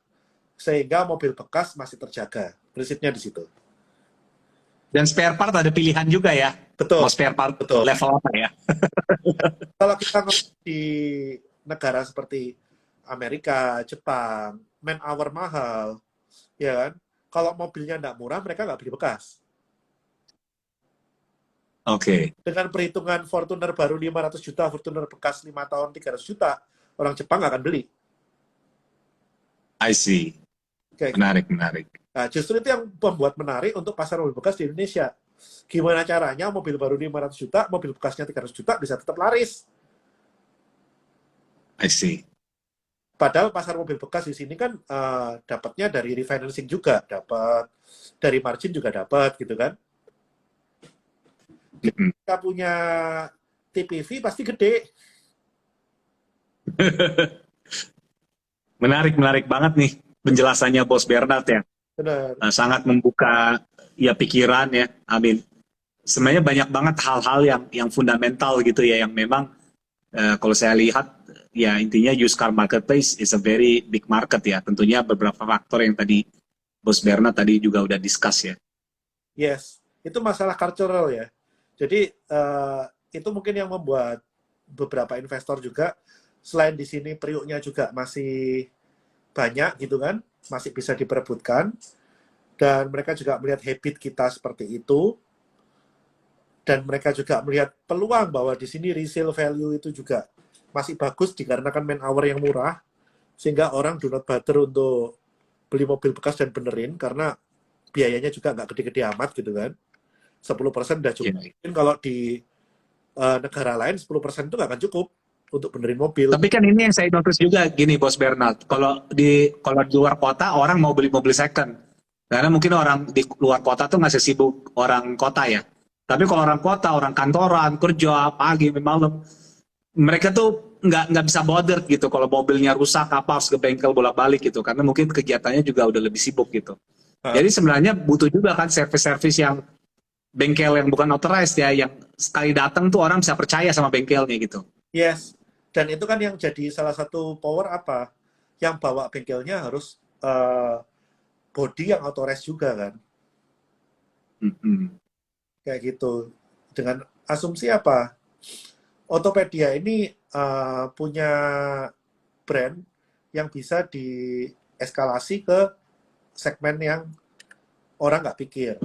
Sehingga mobil bekas masih terjaga. Prinsipnya di situ. Dan spare part ada pilihan juga ya. Betul, Mau spare part betul. level apa ya? Kalau kita ngomong di negara seperti Amerika, Jepang, man hour mahal, ya kan? Kalau mobilnya nggak murah, mereka nggak beli bekas. Oke, Dengan perhitungan Fortuner baru 500 juta, Fortuner bekas 5 tahun 300 juta, orang Jepang nggak akan beli. I see. Kayak gitu. Menarik, menarik. Nah, justru itu yang membuat menarik untuk pasar mobil bekas di Indonesia. Gimana caranya mobil baru 500 juta, mobil bekasnya 300 juta bisa tetap laris. I see. Padahal pasar mobil bekas di sini kan dapatnya dari refinancing juga, dapat dari margin juga dapat gitu kan. Kita punya TPV pasti gede. Menarik, menarik banget nih penjelasannya Bos Bernard ya. Benar. Sangat membuka ya pikiran ya. Amin. Sebenarnya banyak banget hal-hal yang fundamental gitu ya, yang memang kalau saya lihat ya intinya used car marketplace is a very big market ya. Tentunya beberapa faktor yang tadi Bos Bernard tadi juga udah discuss ya. Yes, itu masalah cultural ya. Jadi itu mungkin yang membuat beberapa investor juga, selain di sini periuknya juga masih banyak gitu kan, masih bisa diperebutkan, dan mereka juga melihat habit kita seperti itu, dan mereka juga melihat peluang bahwa di sini resale value itu juga masih bagus dikarenakan man hour yang murah, sehingga orang do not bother untuk beli mobil bekas dan benerin, karena biayanya juga nggak gede-gede amat gitu kan. 10% udah cukup. Yeah. Mungkin kalau di negara lain 10% itu nggak akan cukup untuk benerin mobil. Tapi kan ini yang saya notice juga gini Bos Bernard, kalau di luar kota orang mau beli mobil second, karena mungkin orang di luar kota tuh nggak sesibuk orang kota ya. Tapi kalau orang kota, orang kantoran, kerja pagi, malam, mereka tuh nggak bisa bother gitu. Kalau mobilnya rusak apa harus ke bengkel bolak-balik gitu, karena mungkin kegiatannya juga udah lebih sibuk gitu. Jadi sebenarnya butuh juga kan servis-servis yang bengkel yang bukan authorized ya, yang sekali datang tuh orang bisa percaya sama bengkelnya gitu. Yes, dan itu kan yang jadi salah satu power apa? Yang bawa bengkelnya harus body yang authorized juga kan. Kayak gitu. Dengan asumsi apa? Autopedia ini punya brand yang bisa dieskalasi ke segmen yang orang nggak pikir.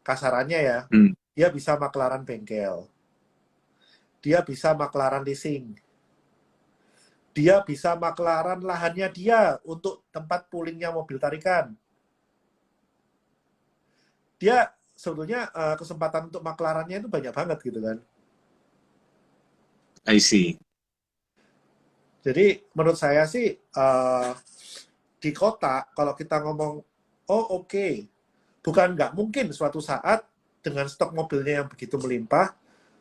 Kasarannya ya, dia bisa maklaran bengkel. Dia bisa maklaran leasing. Dia bisa maklaran lahannya dia untuk tempat poolingnya mobil tarikan. Dia sebetulnya kesempatan untuk maklarannya itu banyak banget gitu kan. I see. Jadi menurut saya sih di kota kalau kita ngomong, oh oke, bukan nggak mungkin suatu saat dengan stok mobilnya yang begitu melimpah,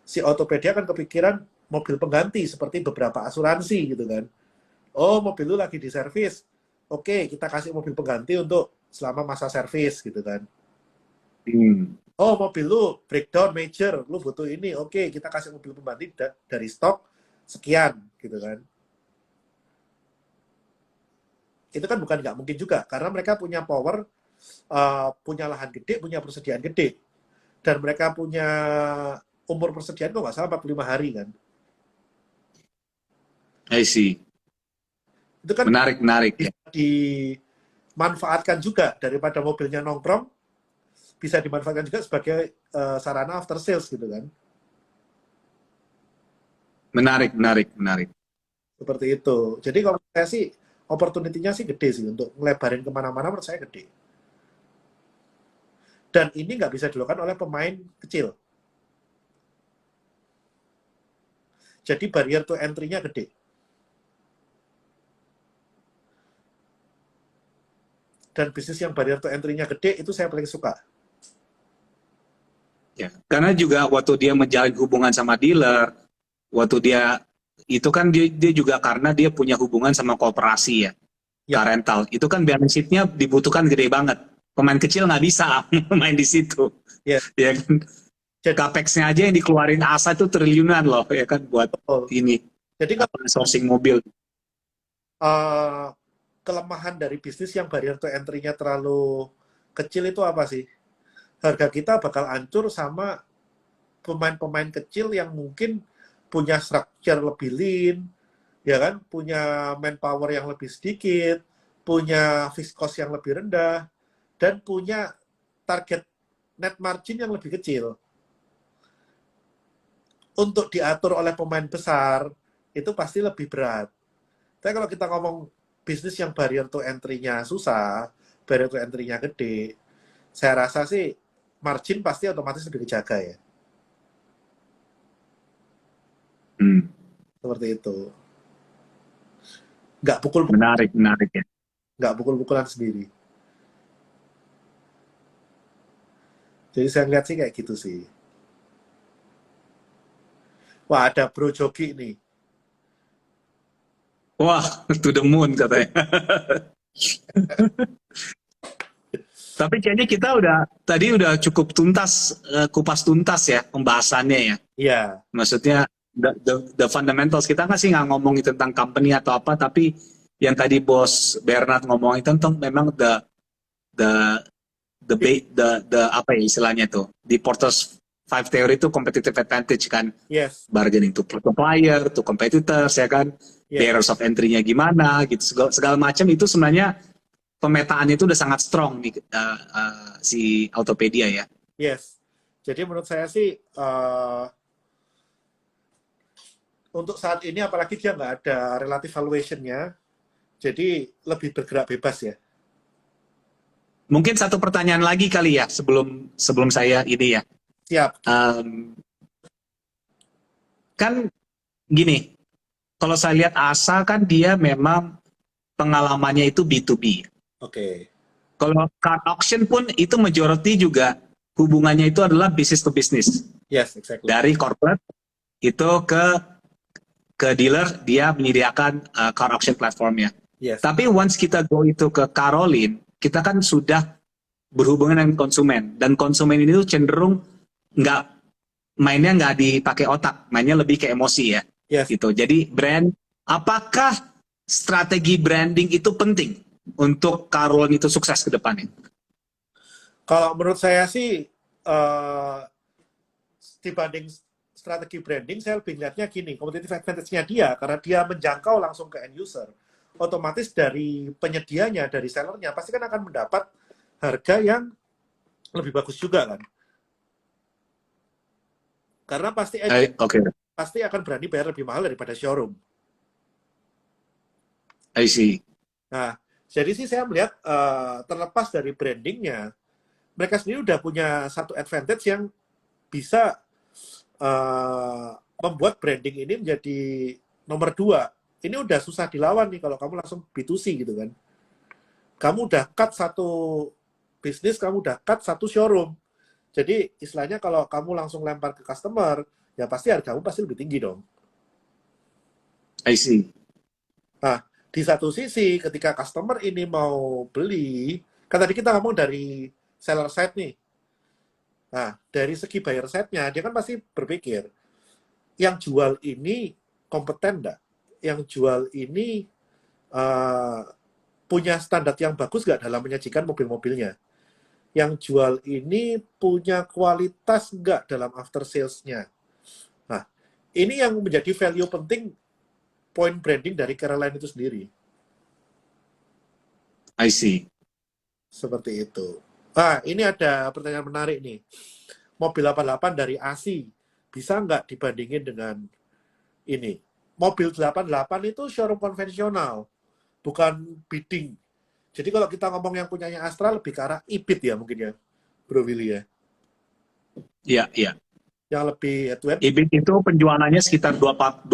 si Autopedia akan kepikiran mobil pengganti seperti beberapa asuransi gitu kan. Oh, mobil lu lagi di servis. Oke, kita kasih mobil pengganti untuk selama masa servis gitu kan. Oh, mobil lu breakdown major, lu butuh ini. Oke, kita kasih mobil pengganti dari stok sekian gitu kan. itu kan bukan nggak mungkin juga, karena mereka punya power, punya lahan gede, punya persediaan gede, dan mereka punya umur persediaan kok nggak salah 45 hari kan. I see. Itu kan Menarik, menarik ya. bisa dimanfaatkan juga, daripada mobilnya nongkrong, bisa dimanfaatkan juga sebagai sarana after sales gitu kan. Menarik, menarik, menarik. Seperti itu. Jadi kalau saya sih, opportunity-nya sih gede sih, untuk ngelebarin kemana-mana menurut saya gede. Dan ini nggak bisa dilakukan oleh pemain kecil. Jadi barrier to entry-nya gede. Dan bisnis yang barrier to entry-nya gede, itu saya paling suka. Ya. Karena juga waktu dia menjalin hubungan sama dealer, waktu dia itu kan dia juga karena dia punya hubungan sama koperasi ya, Ya, car rental. Itu kan balance sheet-nya dibutuhkan gede banget. Pemain kecil nggak bisa main di situ. ya. Ya kan? Jadi, Capex-nya aja yang dikeluarin ASA itu triliunan loh, ya kan, buat betul. ini Jadi apa sourcing mobil. uh, kelemahan dari bisnis yang barrier to entry-nya terlalu kecil itu apa sih? Harga kita bakal hancur sama pemain-pemain kecil yang mungkin punya structure lebih lean, ya kan, punya manpower yang lebih sedikit, punya fixed cost yang lebih rendah, dan punya target net margin yang lebih kecil. Untuk diatur oleh pemain besar, itu pasti lebih berat. Tapi kalau kita ngomong bisnis yang barrier to entry-nya susah, barrier to entry-nya gede, saya rasa sih margin pasti otomatis lebih dijaga ya. Hmm, Seperti itu. Nggak pukul-pukul, menarik, menarik ya. nggak pukul-pukulan sendiri. Jadi saya lihat sih kayak gitu sih. Wah, ada Bro Jogi nih. Wah, to the moon katanya. Tapi kayaknya kita udah cukup tuntas, kupas tuntas ya pembahasannya ya. Iya, Maksudnya the fundamentals, kita nggak sih nggak ngomongin tentang company atau apa, tapi yang tadi Bos Bernard ngomongin tentang memang the the apa ya istilahnya tuh, di Porter's Five Theory itu competitive advantage kan, yes, bargaining to supplier, to competitors ya kan, yes, barriers of entry-nya gimana gitu, segala macam itu sebenarnya pemetaannya itu udah sangat strong di si Autopedia ya. yes. Jadi menurut saya sih, untuk saat ini apalagi dia nggak ada relative valuation-nya, jadi lebih bergerak bebas ya. Mungkin satu pertanyaan lagi kali ya sebelum saya ini ya. Siap. Kan gini, kalau saya lihat ASA kan dia memang pengalamannya itu B2B. Oke. Kalau car auction pun itu majority juga hubungannya itu adalah business to business. Yes, exactly. Dari corporate itu ke dealer, dia menyediakan car auction platformnya. Yes. Tapi once kita go itu ke Caroline, kita kan sudah berhubungan dengan konsumen, dan konsumen ini tuh cenderung mainnya nggak dipakai otak, mainnya lebih ke emosi ya. Yes. Gitu. Jadi apakah strategi branding itu penting untuk Caroline itu sukses ke depannya? Kalau menurut saya sih, dibanding strategi branding, saya lebih lihatnya gini, competitive advantage-nya dia, karena dia menjangkau langsung ke end user, otomatis dari penyedianya, dari sellernya, pasti kan akan mendapat harga yang lebih bagus juga kan. Karena pasti pasti akan berani bayar lebih mahal daripada showroom. I see. Nah, jadi sih saya melihat, terlepas dari brandingnya, mereka sendiri udah punya satu advantage yang bisa membuat branding ini menjadi nomor 2. Ini udah susah dilawan nih kalau kamu langsung B2C gitu kan. Kamu udah cut satu bisnis, kamu udah cut satu showroom. Jadi istilahnya kalau kamu langsung lempar ke customer, ya pasti hargamu pasti lebih tinggi dong. I see. Nah, di satu sisi ketika customer ini mau beli, kan tadi kita ngomong dari seller side nih. Nah, dari segi buyer side-nya, dia kan pasti berpikir, yang jual ini kompeten nggak? Yang jual ini punya standar yang bagus nggak dalam menyajikan mobil-mobilnya. Yang jual ini punya kualitas nggak dalam after sales-nya. Nah, ini yang menjadi value penting point branding dari Caroline itu sendiri. I see. Seperti itu. Nah, ini ada pertanyaan menarik nih. Mobil 88 dari ASI, bisa nggak dibandingin dengan ini? Mobil 88 itu showroom konvensional, bukan bidding. Jadi kalau kita ngomong yang punyanya Astra lebih ke arah e-bid ya mungkin ya, Bro Willy ya. Iya, iya. Yang lebih head to head. EBIT itu penjualannya sekitar 28.000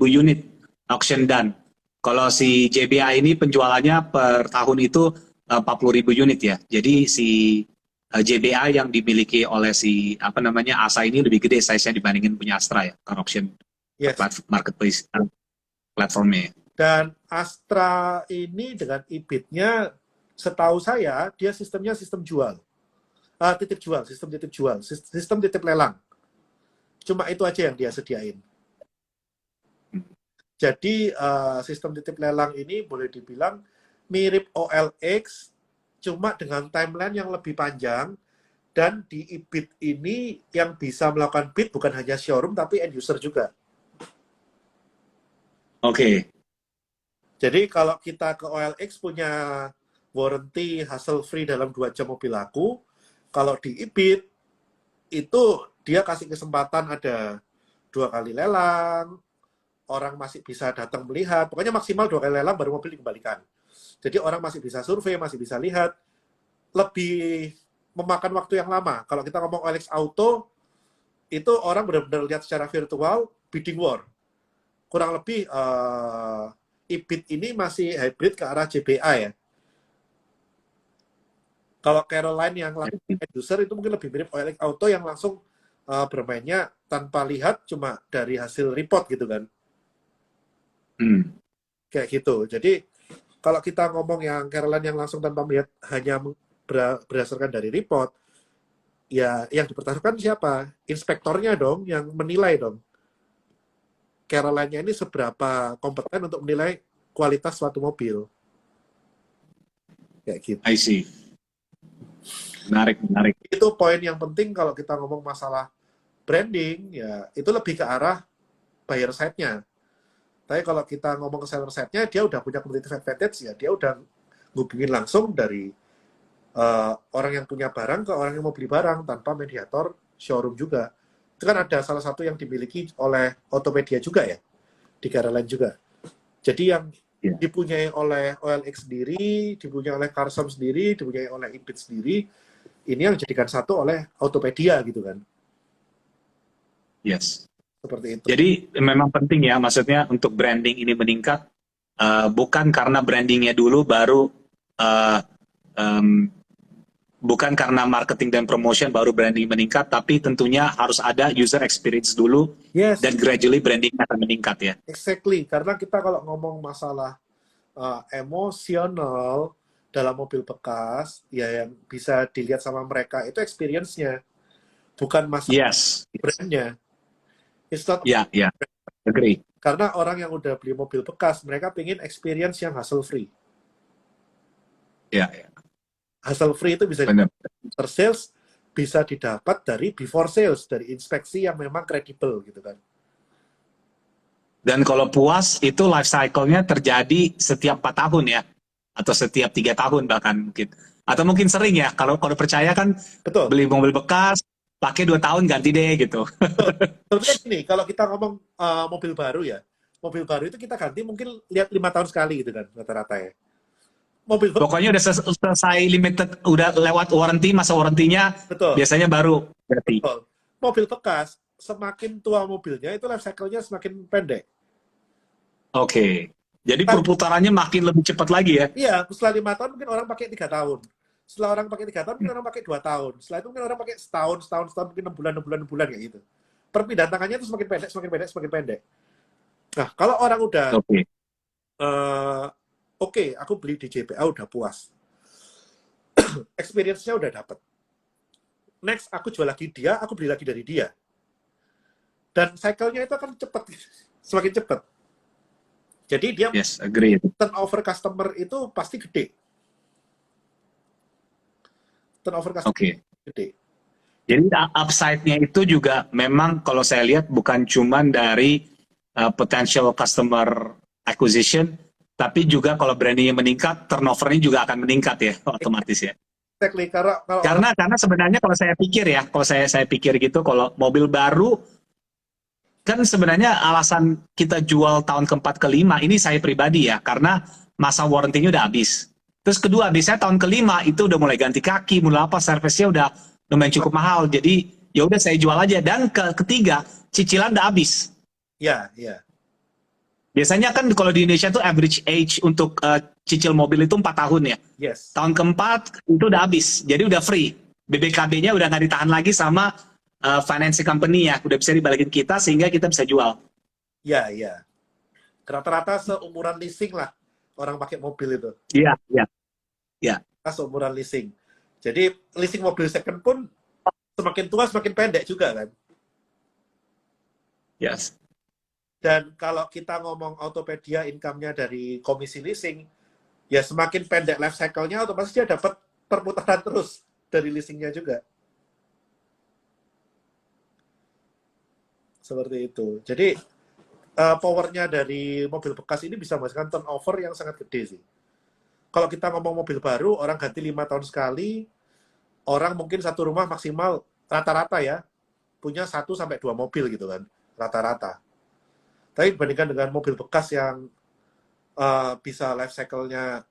unit auction done. Kalau si JBA ini penjualannya per tahun itu 40.000 unit ya. Jadi si JBA yang dimiliki oleh si ASA ini lebih gede size-nya dibandingin punya Astra ya, car auction Yes. marketplace platformnya. Dan Astra ini dengan e-bidnya, setahu saya dia sistemnya sistem jual, titip jual, sistem titip lelang. Cuma itu aja yang dia sediain. Jadi sistem titip lelang ini boleh dibilang mirip OLX, cuma dengan timeline yang lebih panjang, dan di e-bid ini yang bisa melakukan bid bukan hanya showroom tapi end user juga. Oke. Jadi kalau kita ke OLX punya warranty hassle free dalam 2 jam mobil laku, kalau di e-bid itu dia kasih kesempatan ada 2 kali lelang, orang masih bisa datang melihat, pokoknya maksimal 2 kali lelang baru mobil dikembalikan. Jadi orang masih bisa survei, masih bisa lihat, lebih memakan waktu yang lama. Kalau kita ngomong OLX Auto, itu orang benar-benar lihat secara virtual, bidding war. Kurang lebih e-bid ini masih hybrid ke arah JBA ya. Kalau Caroline yang langsung end user itu mungkin lebih mirip OLX Auto yang langsung bermainnya tanpa lihat, cuma dari hasil report gitu kan. Kayak gitu. Jadi kalau kita ngomong yang Caroline yang langsung tanpa melihat hanya berdasarkan dari report, ya yang dipertaruhkan siapa? Inspektornya dong, yang menilai dong. Caroline-nya ini seberapa kompeten untuk menilai kualitas suatu mobil. Kayak gitu. I see. Menarik. Itu poin yang penting kalau kita ngomong masalah branding, ya itu lebih ke arah buyer side-nya. Tapi kalau kita ngomong ke seller side-nya, dia udah punya competitive advantage, ya dia udah ngubungin langsung dari orang yang punya barang ke orang yang mau beli barang tanpa mediator showroom juga. Itu kan ada salah satu yang dimiliki oleh Automedia juga ya, di Caroline juga. Jadi yang dipunyai oleh OLX sendiri, dipunyai oleh Carsom sendiri, dipunyai oleh e-bid sendiri, ini yang dijadikan satu oleh Autopedia gitu kan. Yes. Seperti itu. Jadi memang penting ya, maksudnya untuk branding ini meningkat, bukan karena brandingnya dulu baru, bukan karena marketing dan promotion baru branding meningkat, tapi tentunya harus ada user experience dulu, Yes. dan gradually branding akan meningkat ya. Exactly, karena kita kalau ngomong masalah emosional dalam mobil bekas, ya yang bisa dilihat sama mereka itu experience-nya, bukan masalah brand-nya. It's not Agree. karena orang yang udah beli mobil bekas, mereka pengen experience yang hassle free. Hassle free itu bisa after sales, bisa didapat dari before sales, dari inspeksi yang memang kredibel gitu kan. Dan kalau puas itu life cycle-nya terjadi setiap 4 tahun ya, atau setiap 3 tahun bahkan mungkin, atau mungkin sering ya. Kalau percaya kan, betul, beli mobil bekas pakai 2 tahun ganti deh gitu. Sebenarnya gini, kalau kita ngomong mobil baru ya, mobil baru itu kita ganti mungkin lihat 5 tahun sekali gitu kan rata-rata ya. Mobil pokoknya udah selesai limited, udah lewat warranty, masa warrantinya biasanya baru ganti. Mobil bekas, semakin tua mobilnya itu life cycle-nya semakin pendek. Oke. Jadi perputarannya makin lebih cepat lagi ya? Iya, setelah 5 tahun mungkin orang pakai 3 tahun. Setelah orang pakai 3 tahun, mungkin orang pakai 2 tahun. Setelah itu mungkin orang pakai setahun, mungkin 6 bulan kayak gitu. Perpindahan tangannya itu semakin pendek. Nah, kalau orang udah Oke, aku beli di JPA udah puas. Experience-nya udah dapet. Next, aku jual lagi dia, aku beli lagi dari dia. Dan cycle-nya itu akan cepat, semakin cepat. Jadi dia Yes, agree. turnover customer itu pasti gede. Turnover customer Oke. gede. Jadi upside-nya itu juga memang kalau saya lihat bukan cuman dari potential customer acquisition, tapi juga kalau brandingnya meningkat, turnover-nya juga akan meningkat ya, otomatis ya. Exactly, karena kalau orang Karena sebenarnya kalau saya pikir ya, kalau saya pikir gitu, kalau mobil baru kan sebenarnya alasan kita jual tahun keempat kelima ini saya pribadi ya, karena masa warranty-nya udah habis. Terus kedua, biasanya tahun kelima itu udah mulai ganti kaki, mulai apa, servisnya udah lumayan cukup mahal. Jadi ya udah saya jual aja. Dan ketiga, cicilan udah habis. ya, ya, Biasanya kan kalau di Indonesia tuh average age untuk cicil mobil itu 4 tahun ya. yes, Tahun keempat itu udah habis, jadi udah free. BBKB-nya udah nggak ditahan lagi sama finance company ya, udah bisa dibalikin kita sehingga kita bisa jual. ya, ya. Rata-rata seumuran leasing lah orang pakai mobil itu. Iya, iya, iya. Seumuran leasing. Jadi leasing mobil second pun semakin tua semakin pendek juga kan. Yes. Dan kalau kita ngomong Autopedia income-nya dari komisi leasing, ya semakin pendek life cycle-nya, otomatis dia dapat perputaran terus dari leasingnya juga. Seperti itu. Jadi powernya dari mobil bekas ini bisa menghasilkan turnover yang sangat gede sih. Kalau kita ngomong mobil baru, orang ganti 5 tahun sekali, orang mungkin satu rumah maksimal rata-rata ya, punya 1-2 mobil gitu kan, rata-rata. Tapi dibandingkan dengan mobil bekas yang bisa life cycle-nya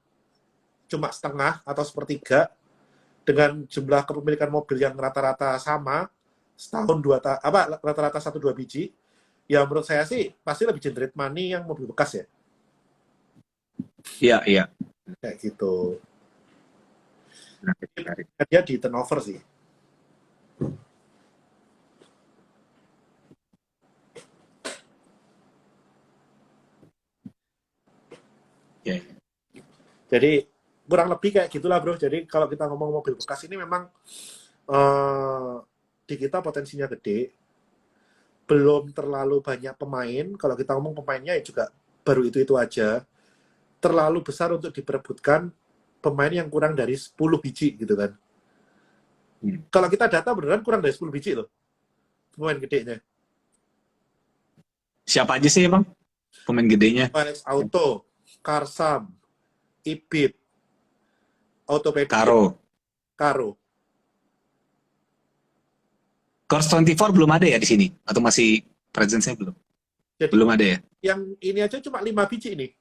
cuma setengah atau sepertiga, dengan jumlah kepemilikan mobil yang rata-rata sama, setahun rata-rata 1-2 biji, ya menurut saya sih pasti lebih generate money yang mobil bekas ya. Iya, iya. Kayak gitu. Menarik. Dia di turnover sih. Ya. Jadi kurang lebih kayak gitulah bro. Jadi kalau kita ngomong mobil bekas ini memang di kita potensinya gede. Belum terlalu banyak pemain. Kalau kita ngomong pemainnya ya juga baru itu aja. Terlalu besar untuk diperebutkan pemain yang kurang dari 10 biji gitu kan. Kalau kita data beneran kurang dari 10 biji loh. Pemain gedenya. Siapa aja sih bang pemain gedenya? Alex Auto, Karsam, Ibit, Autopedia, Karo. Course 24 belum ada ya di sini? Atau masih presence-nya belum? Jadi, belum ada ya? Yang ini aja cuma 5 biji nih.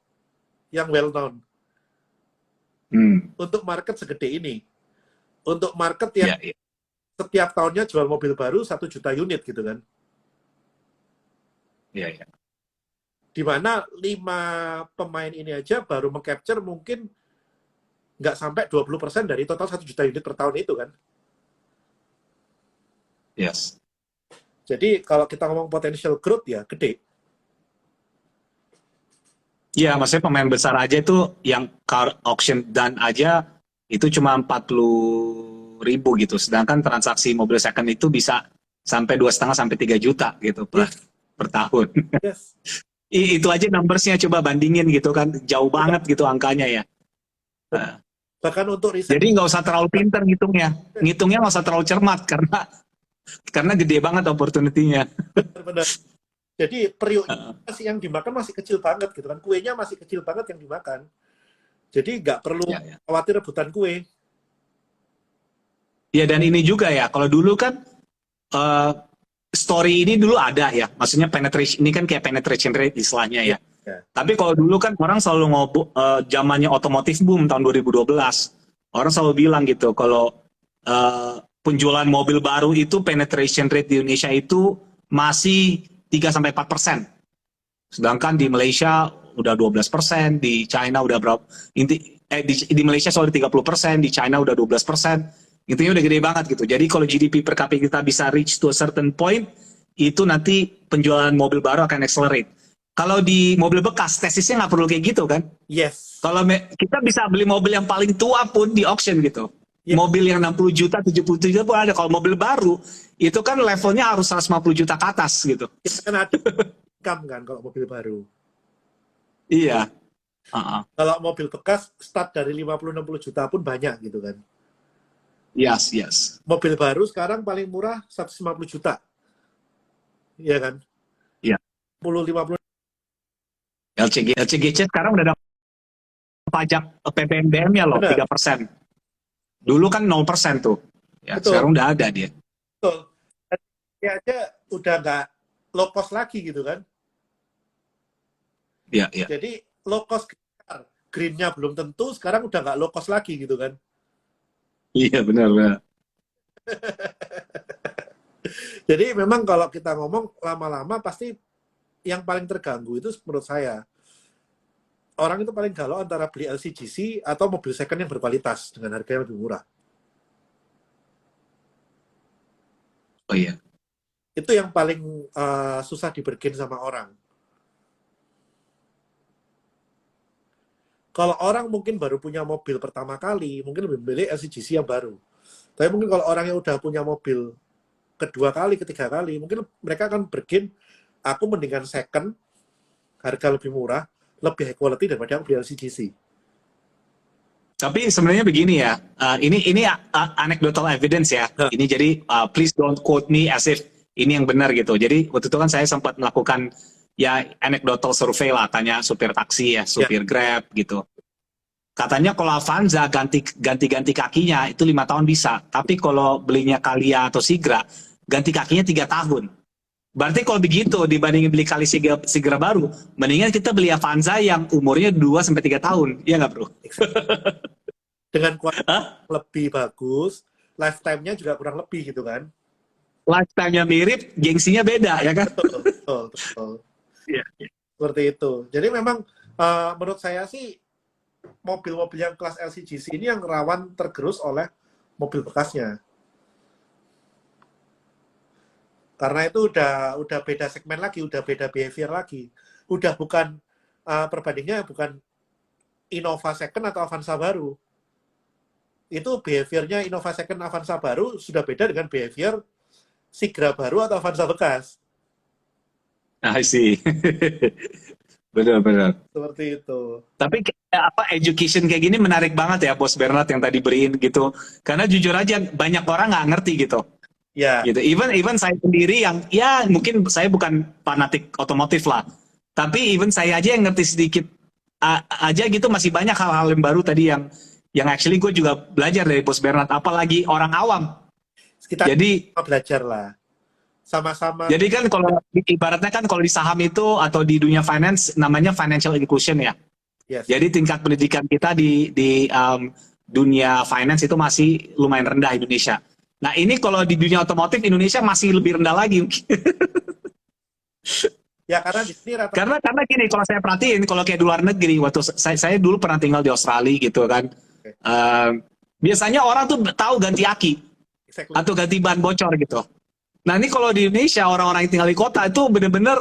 Yang well known. Untuk market segede ini. Untuk market yang setiap tahunnya jual mobil baru 1 juta unit gitu kan. Iya, iya. Di mana 5 pemain ini aja baru meng-capture mungkin nggak sampai 20% dari total 1 juta unit per tahun itu kan. Yes. Jadi kalau kita ngomong potential growth ya gede. Iya, maksudnya pemain besar aja itu yang car auction dan aja itu cuma 40.000 gitu. Sedangkan transaksi mobil second itu bisa sampai 2,5 sampai 3 juta gitu per tahun. Yes. Itu aja numbersnya coba bandingin gitu kan. Jauh banget gitu angkanya ya. Bahkan untuk riset. Jadi nggak usah terlalu pinter ngitungnya. Ngitungnya nggak usah terlalu cermat karena gede banget opportunity-nya. Benar-benar. Jadi periuk yang dimakan masih kecil banget gitu kan. Kuenya masih kecil banget yang dimakan. Jadi nggak perlu khawatir rebutan kue. Ya dan ini juga ya. Kalau dulu kan story ini dulu ada ya. Maksudnya penetration ini kan kayak penetration rate istilahnya ya. Tapi kalau dulu kan orang selalu zamannya otomotif boom tahun 2012. Orang selalu bilang gitu kalau penjualan mobil baru itu penetration rate di Indonesia itu masih 3-4%. Sedangkan di Malaysia udah 12%, di China udah berapa? Di Malaysia soal 30%, di China udah 12%. Intinya udah gede banget gitu. Jadi kalau GDP per kapita kita bisa reach to a certain point, itu nanti penjualan mobil baru akan accelerate. Kalau di mobil bekas, tesisnya nggak perlu kayak gitu kan? Yes. Kalau kita bisa beli mobil yang paling tua pun di auction gitu. Yeah. Mobil yang 60 juta, 70 juta pun ada. Kalau mobil baru, itu kan levelnya harus 150 juta ke atas gitu. Kita kan ada income kan kalau mobil baru. Iya. Uh-uh. Kalau mobil bekas start dari 50-60 juta pun banyak gitu kan. Yes, yes. Mobil baru sekarang paling murah 150 juta. Iya kan? Iya. 10-50. LCGC sekarang udah ada pajak PPNBM-nya loh, Benar, 3%. Dulu kan 0% tuh. Ya, betul. sekarang udah ada dia. Betul. Ini aja udah nggak low cost lagi gitu kan. Iya, iya. Jadi low cost green-nya belum tentu, sekarang udah nggak low cost lagi gitu kan. Iya, benar, benar. Jadi memang kalau kita ngomong lama-lama pasti yang paling terganggu itu menurut saya orang itu paling galau antara beli LCGC atau mobil second yang berkualitas dengan harga yang lebih murah. Oh iya. Itu yang paling susah dibergen sama orang. Kalau orang mungkin baru punya mobil pertama kali, mungkin lebih memilih LCGC yang baru. Tapi mungkin kalau orang yang udah punya mobil kedua kali, ketiga kali, mungkin mereka akan bergen, aku mendingan second, harga lebih murah, lebih high quality daripada aku beli LCGC. Tapi sebenarnya begini ya, ini anecdotal evidence ya. Nah, Ini jadi please don't quote me as if ini yang benar gitu. Jadi waktu itu kan saya sempat melakukan ya anecdotal survey lah, tanya supir taksi ya, ya, supir Grab gitu. Katanya kalau Avanza ganti kakinya itu 5 tahun bisa, tapi kalau belinya Kalia atau Sigra ganti kakinya 3 tahun. Berarti kalau begitu dibandingin beli Kali Sigra baru, mendingan kita beli Avanza yang umurnya 2 sampai 3 tahun, iya nggak bro? dengan kualitas Hah? lebih bagus, lifetime-nya juga kurang lebih gitu kan. Lifetime-nya mirip, gengsinya beda ya kan? Betul, betul, betul. Iya. Seperti itu. Jadi memang menurut saya sih mobil-mobil yang kelas LCGC ini yang rawan tergerus oleh mobil bekasnya. Karena itu udah beda segmen lagi, udah beda behavior lagi. Udah bukan perbandingannya bukan Innova Second atau Avanza baru. Itu behaviornya Innova Second, Avanza baru sudah beda dengan behavior Sigra baru atau Avanza bekas. I see. Benar-benar. Seperti itu. Tapi kayak apa education kayak gini menarik banget ya Bos Bernard yang tadi beriin gitu. Karena jujur aja banyak orang nggak ngerti gitu. Ya, Gitu. Even saya sendiri yang ya mungkin saya bukan fanatik otomotif lah. Tapi even saya aja yang ngerti sedikit aja gitu masih banyak hal-hal yang baru tadi yang actually gue juga belajar dari Bos Bernard apalagi orang awam. kita Jadi belajar lah. Sama-sama. Jadi kan kalau ibaratnya kan kalau di saham itu atau di dunia finance namanya financial inclusion ya. Yes. Jadi tingkat pendidikan kita di dunia finance itu masih lumayan rendah Indonesia. Nah ini kalau di dunia otomotif Indonesia masih lebih rendah lagi. Ya karena di sini rata karena gini kalau saya perhatiin kalau kayak di luar negeri waktu saya dulu pernah tinggal di Australia gitu kan. okay. Biasanya orang tuh tahu ganti aki Exactly. atau ganti ban bocor gitu. Nah ini kalau di Indonesia orang-orang yang tinggal di kota itu bener-bener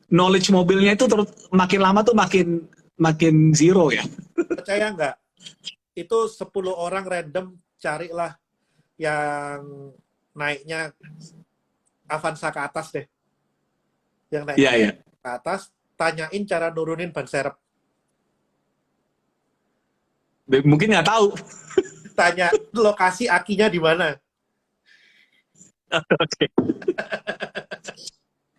knowledge mobilnya itu makin lama tuh makin zero ya. Percaya nggak? Itu 10 orang random carilah yang naiknya Avanza ke atas deh. Yang naik Iya, iya. ke atas, tanyain cara nurunin ban serep. Mungkin nggak tahu. Tanya lokasi akinya di mana. Oke.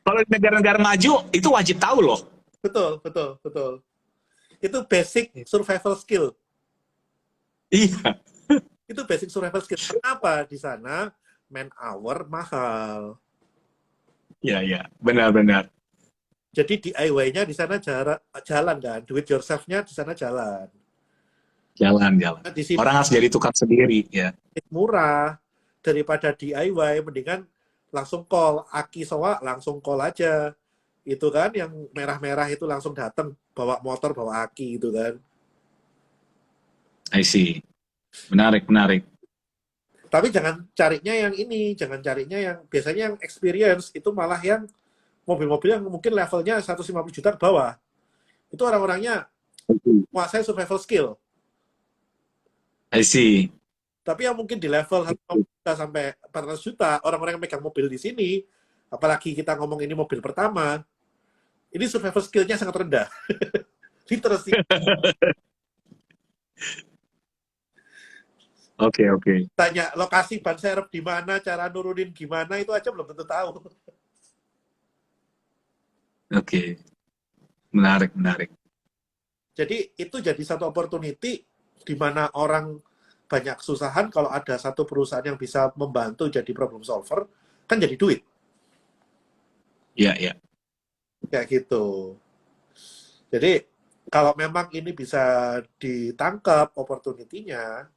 Kalau di negara-negara maju itu wajib tahu loh. Betul, betul, betul. Itu basic survival skill. Iya. Itu basic survival skill. Kenapa di sana man hour mahal? Iya, iya. Benar-benar. Jadi DIY-nya di sana jalan kan, do it yourself-nya di sana jalan. Jalan. Nah, di sini Orang harus jadi tukang sendiri ya. murah daripada DIY, mendingan langsung call, aki soa langsung call aja. Itu kan yang merah-merah itu langsung datang bawa motor, bawa aki gitu kan. I see. Menarik. Tapi jangan carinya yang ini, jangan carinya yang biasanya yang experience itu malah yang mobil-mobil yang mungkin levelnya 150 juta ke bawah. Itu orang-orangnya menguasai survival skill. I see. Tapi yang mungkin di level 150 juta sampai 400 juta, orang-orang yang megang mobil di sini, apalagi kita ngomong ini mobil pertama, ini survival skill-nya sangat rendah. diterusin. Oke, oke. Tanya lokasi ban serep di mana, cara nurunin gimana, itu aja belum tentu tahu. Oke. Menarik, menarik. Jadi itu jadi satu opportunity di mana orang banyak kesusahan, kalau ada satu perusahaan yang bisa membantu jadi problem solver, kan jadi duit. Iya, iya. Kayak gitu. Jadi kalau memang ini bisa ditangkap opportunity-nya,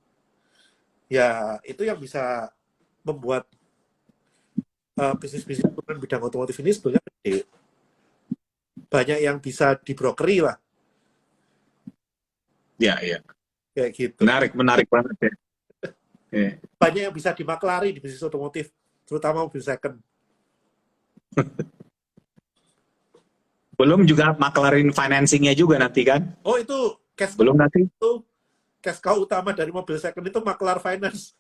ya itu yang bisa membuat bisnis-bisnis turunan bidang otomotif ini sebenarnya gede. Banyak yang bisa dibrokeri lah, Iya, iya. kayak gitu. Menarik, menarik banget ya. Oke. Banyak yang bisa dimaklari di bisnis otomotif, terutama mobil second. Belum juga makelarin financingnya juga nanti kan? Oh, itu cash Belum nanti? itu cash cow utama dari mobil second itu maklar finance.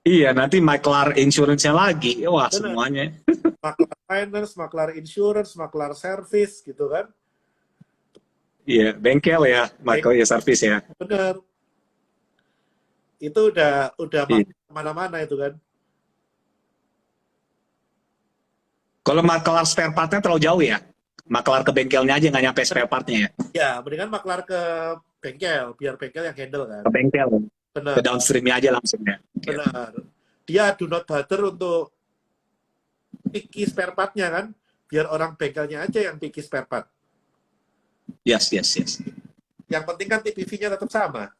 Iya, nanti maklar insurance-nya lagi. Wah, Benar. semuanya. Maklar finance, maklar insurance, maklar service gitu kan. Iya, bengkel ya, Baik, maklar ya, service ya. benar. Itu udah Iya. mana-mana itu kan. Kalau maklar spare part-nya terlalu jauh ya? Maklar ke bengkelnya aja nggak nyampe spare part-nya ya? Ya, mendingan maklar ke bengkel, biar bengkel yang handle kan. Ke bengkel. Ke Benar, downstream-nya aja langsung ya. Iya. benar. Dia do not bother untuk picky spare part-nya kan. Biar orang bengkelnya aja yang picky spare part. Yes, yes, yes. Yang penting kan TPV-nya tetap sama.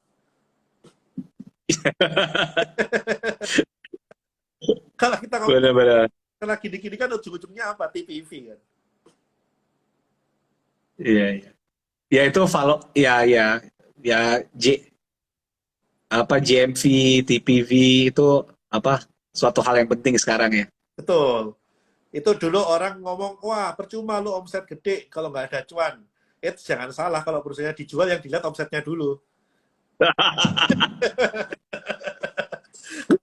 Kalau kita ngomong Benar-benar. kalau gini-gini kan ujung-ujungnya apa? TPV kan. Iya, iya. Ya itu follow, ya, ya, ya, JMV, TPV itu apa suatu hal yang penting sekarang ya. Betul. Itu dulu orang ngomong, wah percuma lu omset gede kalau nggak ada cuan. Jangan salah, kalau perusahaannya dijual yang dilihat omsetnya dulu.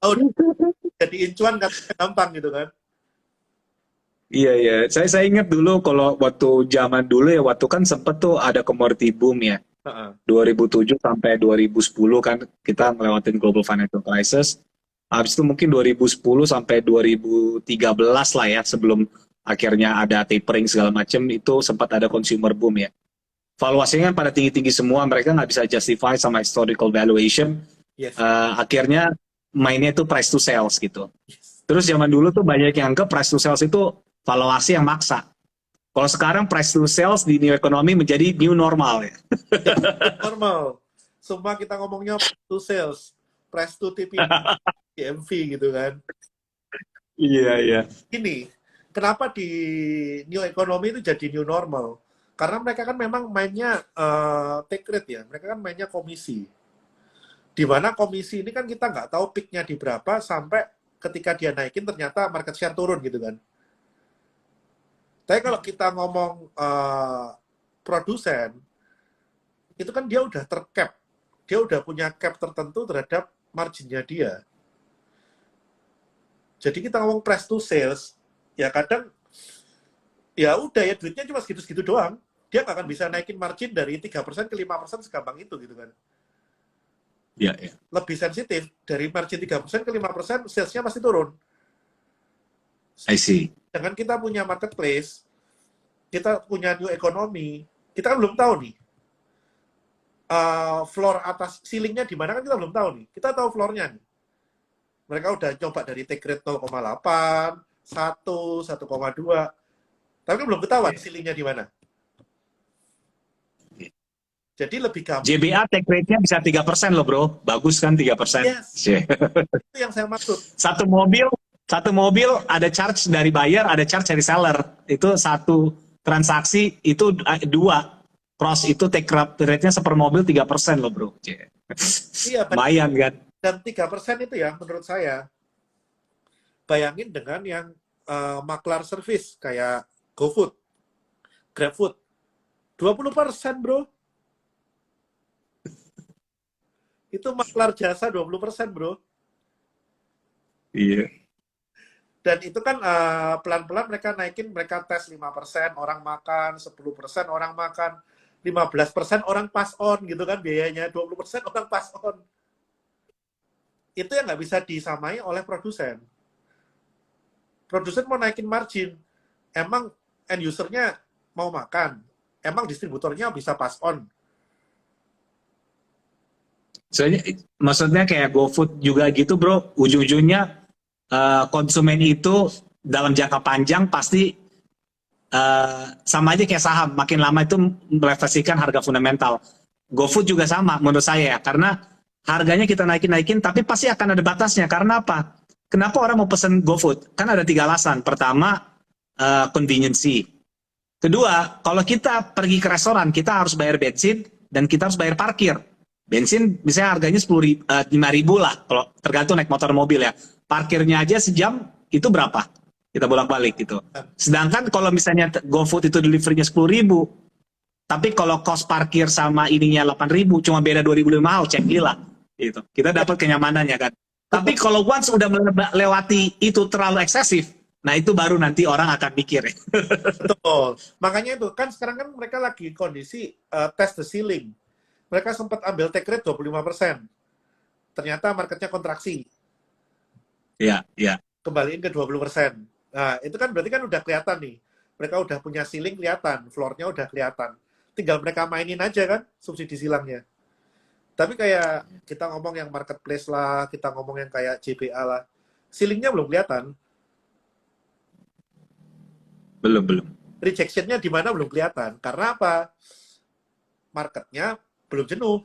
Kalau jadiin cuan katanya gampang gitu kan. Iya, iya. Saya ingat dulu kalau waktu zaman dulu ya, waktu kan sempet tuh ada commodity boom ya. Heeh. 2007 sampai 2010 kan kita ngelewatin global financial crisis. Habis itu mungkin 2010 sampai 2013 lah ya, sebelum akhirnya ada tapering segala macam, itu sempat ada consumer boom ya. Valuasinya kan pada tinggi-tinggi semua, mereka nggak bisa justify sama historical valuation. Yes. Akhirnya mainnya itu price to sales gitu. Yes. Terus zaman dulu tuh banyak yang anggap price to sales itu valuasi yang maksa. Kalau sekarang price to sales di new economy menjadi new normal ya. Normal. Semua kita ngomongnya price to sales, price to TPV, TMV gitu kan. Iya, iya. Ini, kenapa di new economy itu jadi new normal? Karena mereka kan memang mainnya take rate ya, mereka kan mainnya komisi. Di mana komisi ini kan kita nggak tahu peaknya di berapa sampai ketika dia naikin ternyata market share turun gitu kan. Tapi kalau kita ngomong produsen, itu kan dia udah tercap, dia udah punya cap tertentu terhadap marginnya dia. Jadi kita ngomong price to sales, ya kadang ya udah ya duitnya cuma segitu-segitu doang. Dia nggak akan bisa naikin margin dari 3% ke 5% segampang itu gitu kan. Iya, iya. Lebih sensitif, dari margin 3% ke 5%, salesnya pasti turun. I see. Dengan kita punya marketplace, kita punya new economy, kita kan belum tahu nih, floor atas, ceilingnya di mana kan kita belum tahu nih. Kita tahu floornya nih. Mereka udah coba dari take rate 0,8, 1, 1,2, tapi kan belum ketahuan ceilingnya di mana. Jadi lebih gampang. JBA take rate-nya bisa 3% loh bro. Bagus kan 3%? Yes. Yeah. Itu yang saya maksud. Satu mobil ada charge dari buyer, ada charge dari seller. Itu satu transaksi, itu dua. Cross itu take rate-nya seper mobil 3% loh bro. Yeah. Iya, Lumayan kan? dan 3% itu ya menurut saya, bayangin dengan yang maklar service kayak GoFood, GrabFood, 20% bro. Itu maklar jasa 20% bro. Iya. Dan itu kan pelan-pelan mereka naikin, mereka tes 5%, orang makan, 10% orang makan. 15% orang pass on gitu kan biayanya, 20% orang pass on. Itu yang nggak bisa disamai oleh produsen. Produsen mau naikin margin, emang end usernya mau makan, emang distributornya bisa pass on. Soalnya, maksudnya kayak GoFood juga gitu bro, ujung-ujungnya konsumen itu dalam jangka panjang pasti sama aja kayak saham, makin lama itu merefleksikan harga fundamental. GoFood juga sama menurut saya ya, karena harganya kita naikin-naikin, tapi pasti akan ada batasnya. Karena apa? Kenapa orang mau pesen GoFood? Kan ada 3 alasan. Pertama, conveniency. Kedua, kalau kita pergi ke restoran, kita harus bayar bensin dan kita harus bayar parkir. Bensin misalnya harganya 5.000 lah, kalau tergantung naik motor mobil ya. Parkirnya aja sejam itu berapa? Kita bolak-balik gitu. Sedangkan kalau misalnya GoFood itu deliverynya 10.000, tapi kalau cost parkir sama ininya 8.000, cuma beda 2.000 mahal, cek gila. Gitu. Kita dapat kenyamanannya kan. Tapi kalau once udah melewati itu terlalu eksesif, nah itu baru nanti orang akan mikir ya. Betul. Makanya itu kan sekarang kan mereka lagi kondisi test the ceiling. Mereka sempat ambil take rate 25%. Ternyata marketnya kontraksi. Iya, iya. Kembaliin ke 20%. Nah, itu kan berarti kan udah kelihatan nih. Mereka udah punya ceiling kelihatan, floor-nya udah kelihatan. Tinggal mereka mainin aja kan subsidi silangnya. Tapi kayak kita ngomong yang marketplace lah, kita ngomong yang kayak JBA lah, ceilingnya belum kelihatan. Belum. Rejection-nya di mana belum kelihatan. Karena apa? Marketnya belum jenuh.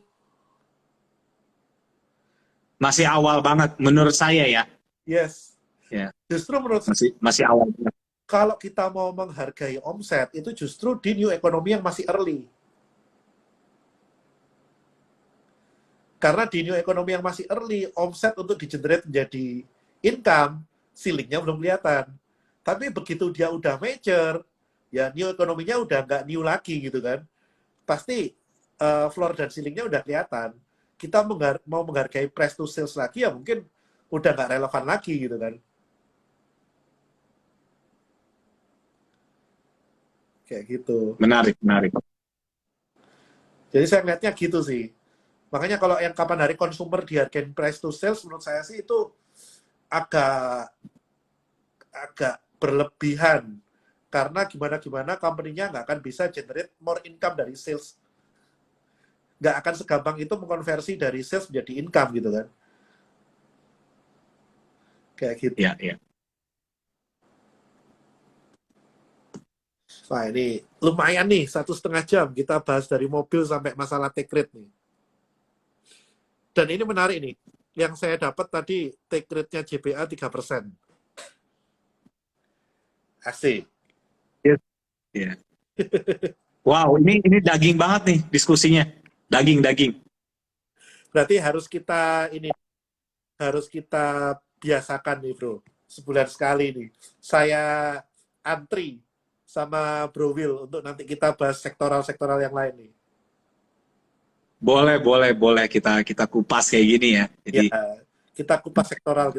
Masih awal banget menurut saya ya. Yes. Ya. Justru menurut saya, Masih awal banget. kalau kita mau menghargai omset, itu justru di new economy yang masih early. Karena di new economy yang masih early, omset untuk di-generate menjadi income, ceilingnya belum kelihatan. Tapi begitu dia udah mature, ya new economy-nya udah nggak new lagi gitu kan. Pasti floor dan ceilingnya udah kelihatan. Kita mau menghargai price to sales lagi, ya mungkin udah nggak relevan lagi gitu kan. Kayak gitu. Menarik. Jadi saya ngeliatnya gitu sih. Makanya kalau yang kapan hari consumer dihargain price to sales, menurut saya sih itu agak berlebihan. Karena gimana company-nya nggak akan bisa generate more income dari sales. Nggak akan segampang itu mengkonversi dari sales menjadi income gitu kan. Kayak gitu. Iya. Wah ini lumayan nih, 1,5 jam kita bahas dari mobil sampai masalah take rate nih. Dan ini menarik nih, yang saya dapat tadi take rate-nya JBA 3%. Asik. Iya. Wow, ini daging banget nih diskusinya. Daging. Berarti harus kita biasakan nih bro, sebulan sekali nih. Saya antri sama Bro Will untuk nanti kita bahas sektoral yang lain nih. Boleh kita kupas kayak gini ya. Jadi Ya, kita kupas sektoral.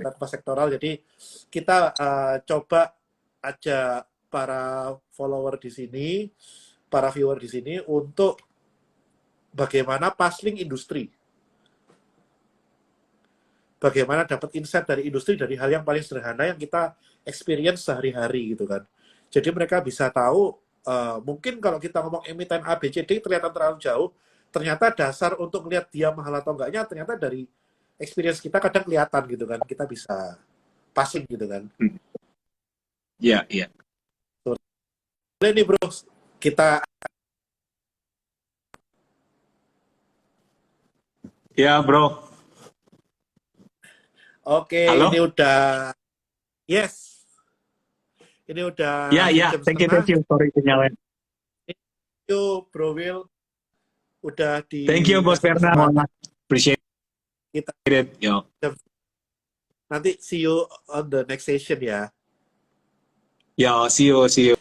Jadi kita coba aja para follower di sini, para viewer di sini untuk bagaimana puzzling industri. Bagaimana dapat insight dari industri dari hal yang paling sederhana yang kita experience sehari-hari gitu kan. Jadi mereka bisa tahu, mungkin kalau kita ngomong emiten A, B, C, D terlihat terlalu jauh, ternyata dasar untuk melihat dia mahal atau enggaknya, ternyata dari experience kita kadang kelihatan gitu kan, kita bisa passing gitu kan. iya. Boleh nih bro, kita... Ya bro. Oke, Halo? ini udah... Yes. Ini udah... Ya. Thank you. Sorry sinyalnya. Thank you, Bro Will. Udah di... Thank you, Bos Fernand. Appreciate Kita it. Yo. nanti see you on the next session ya. Yo, see you.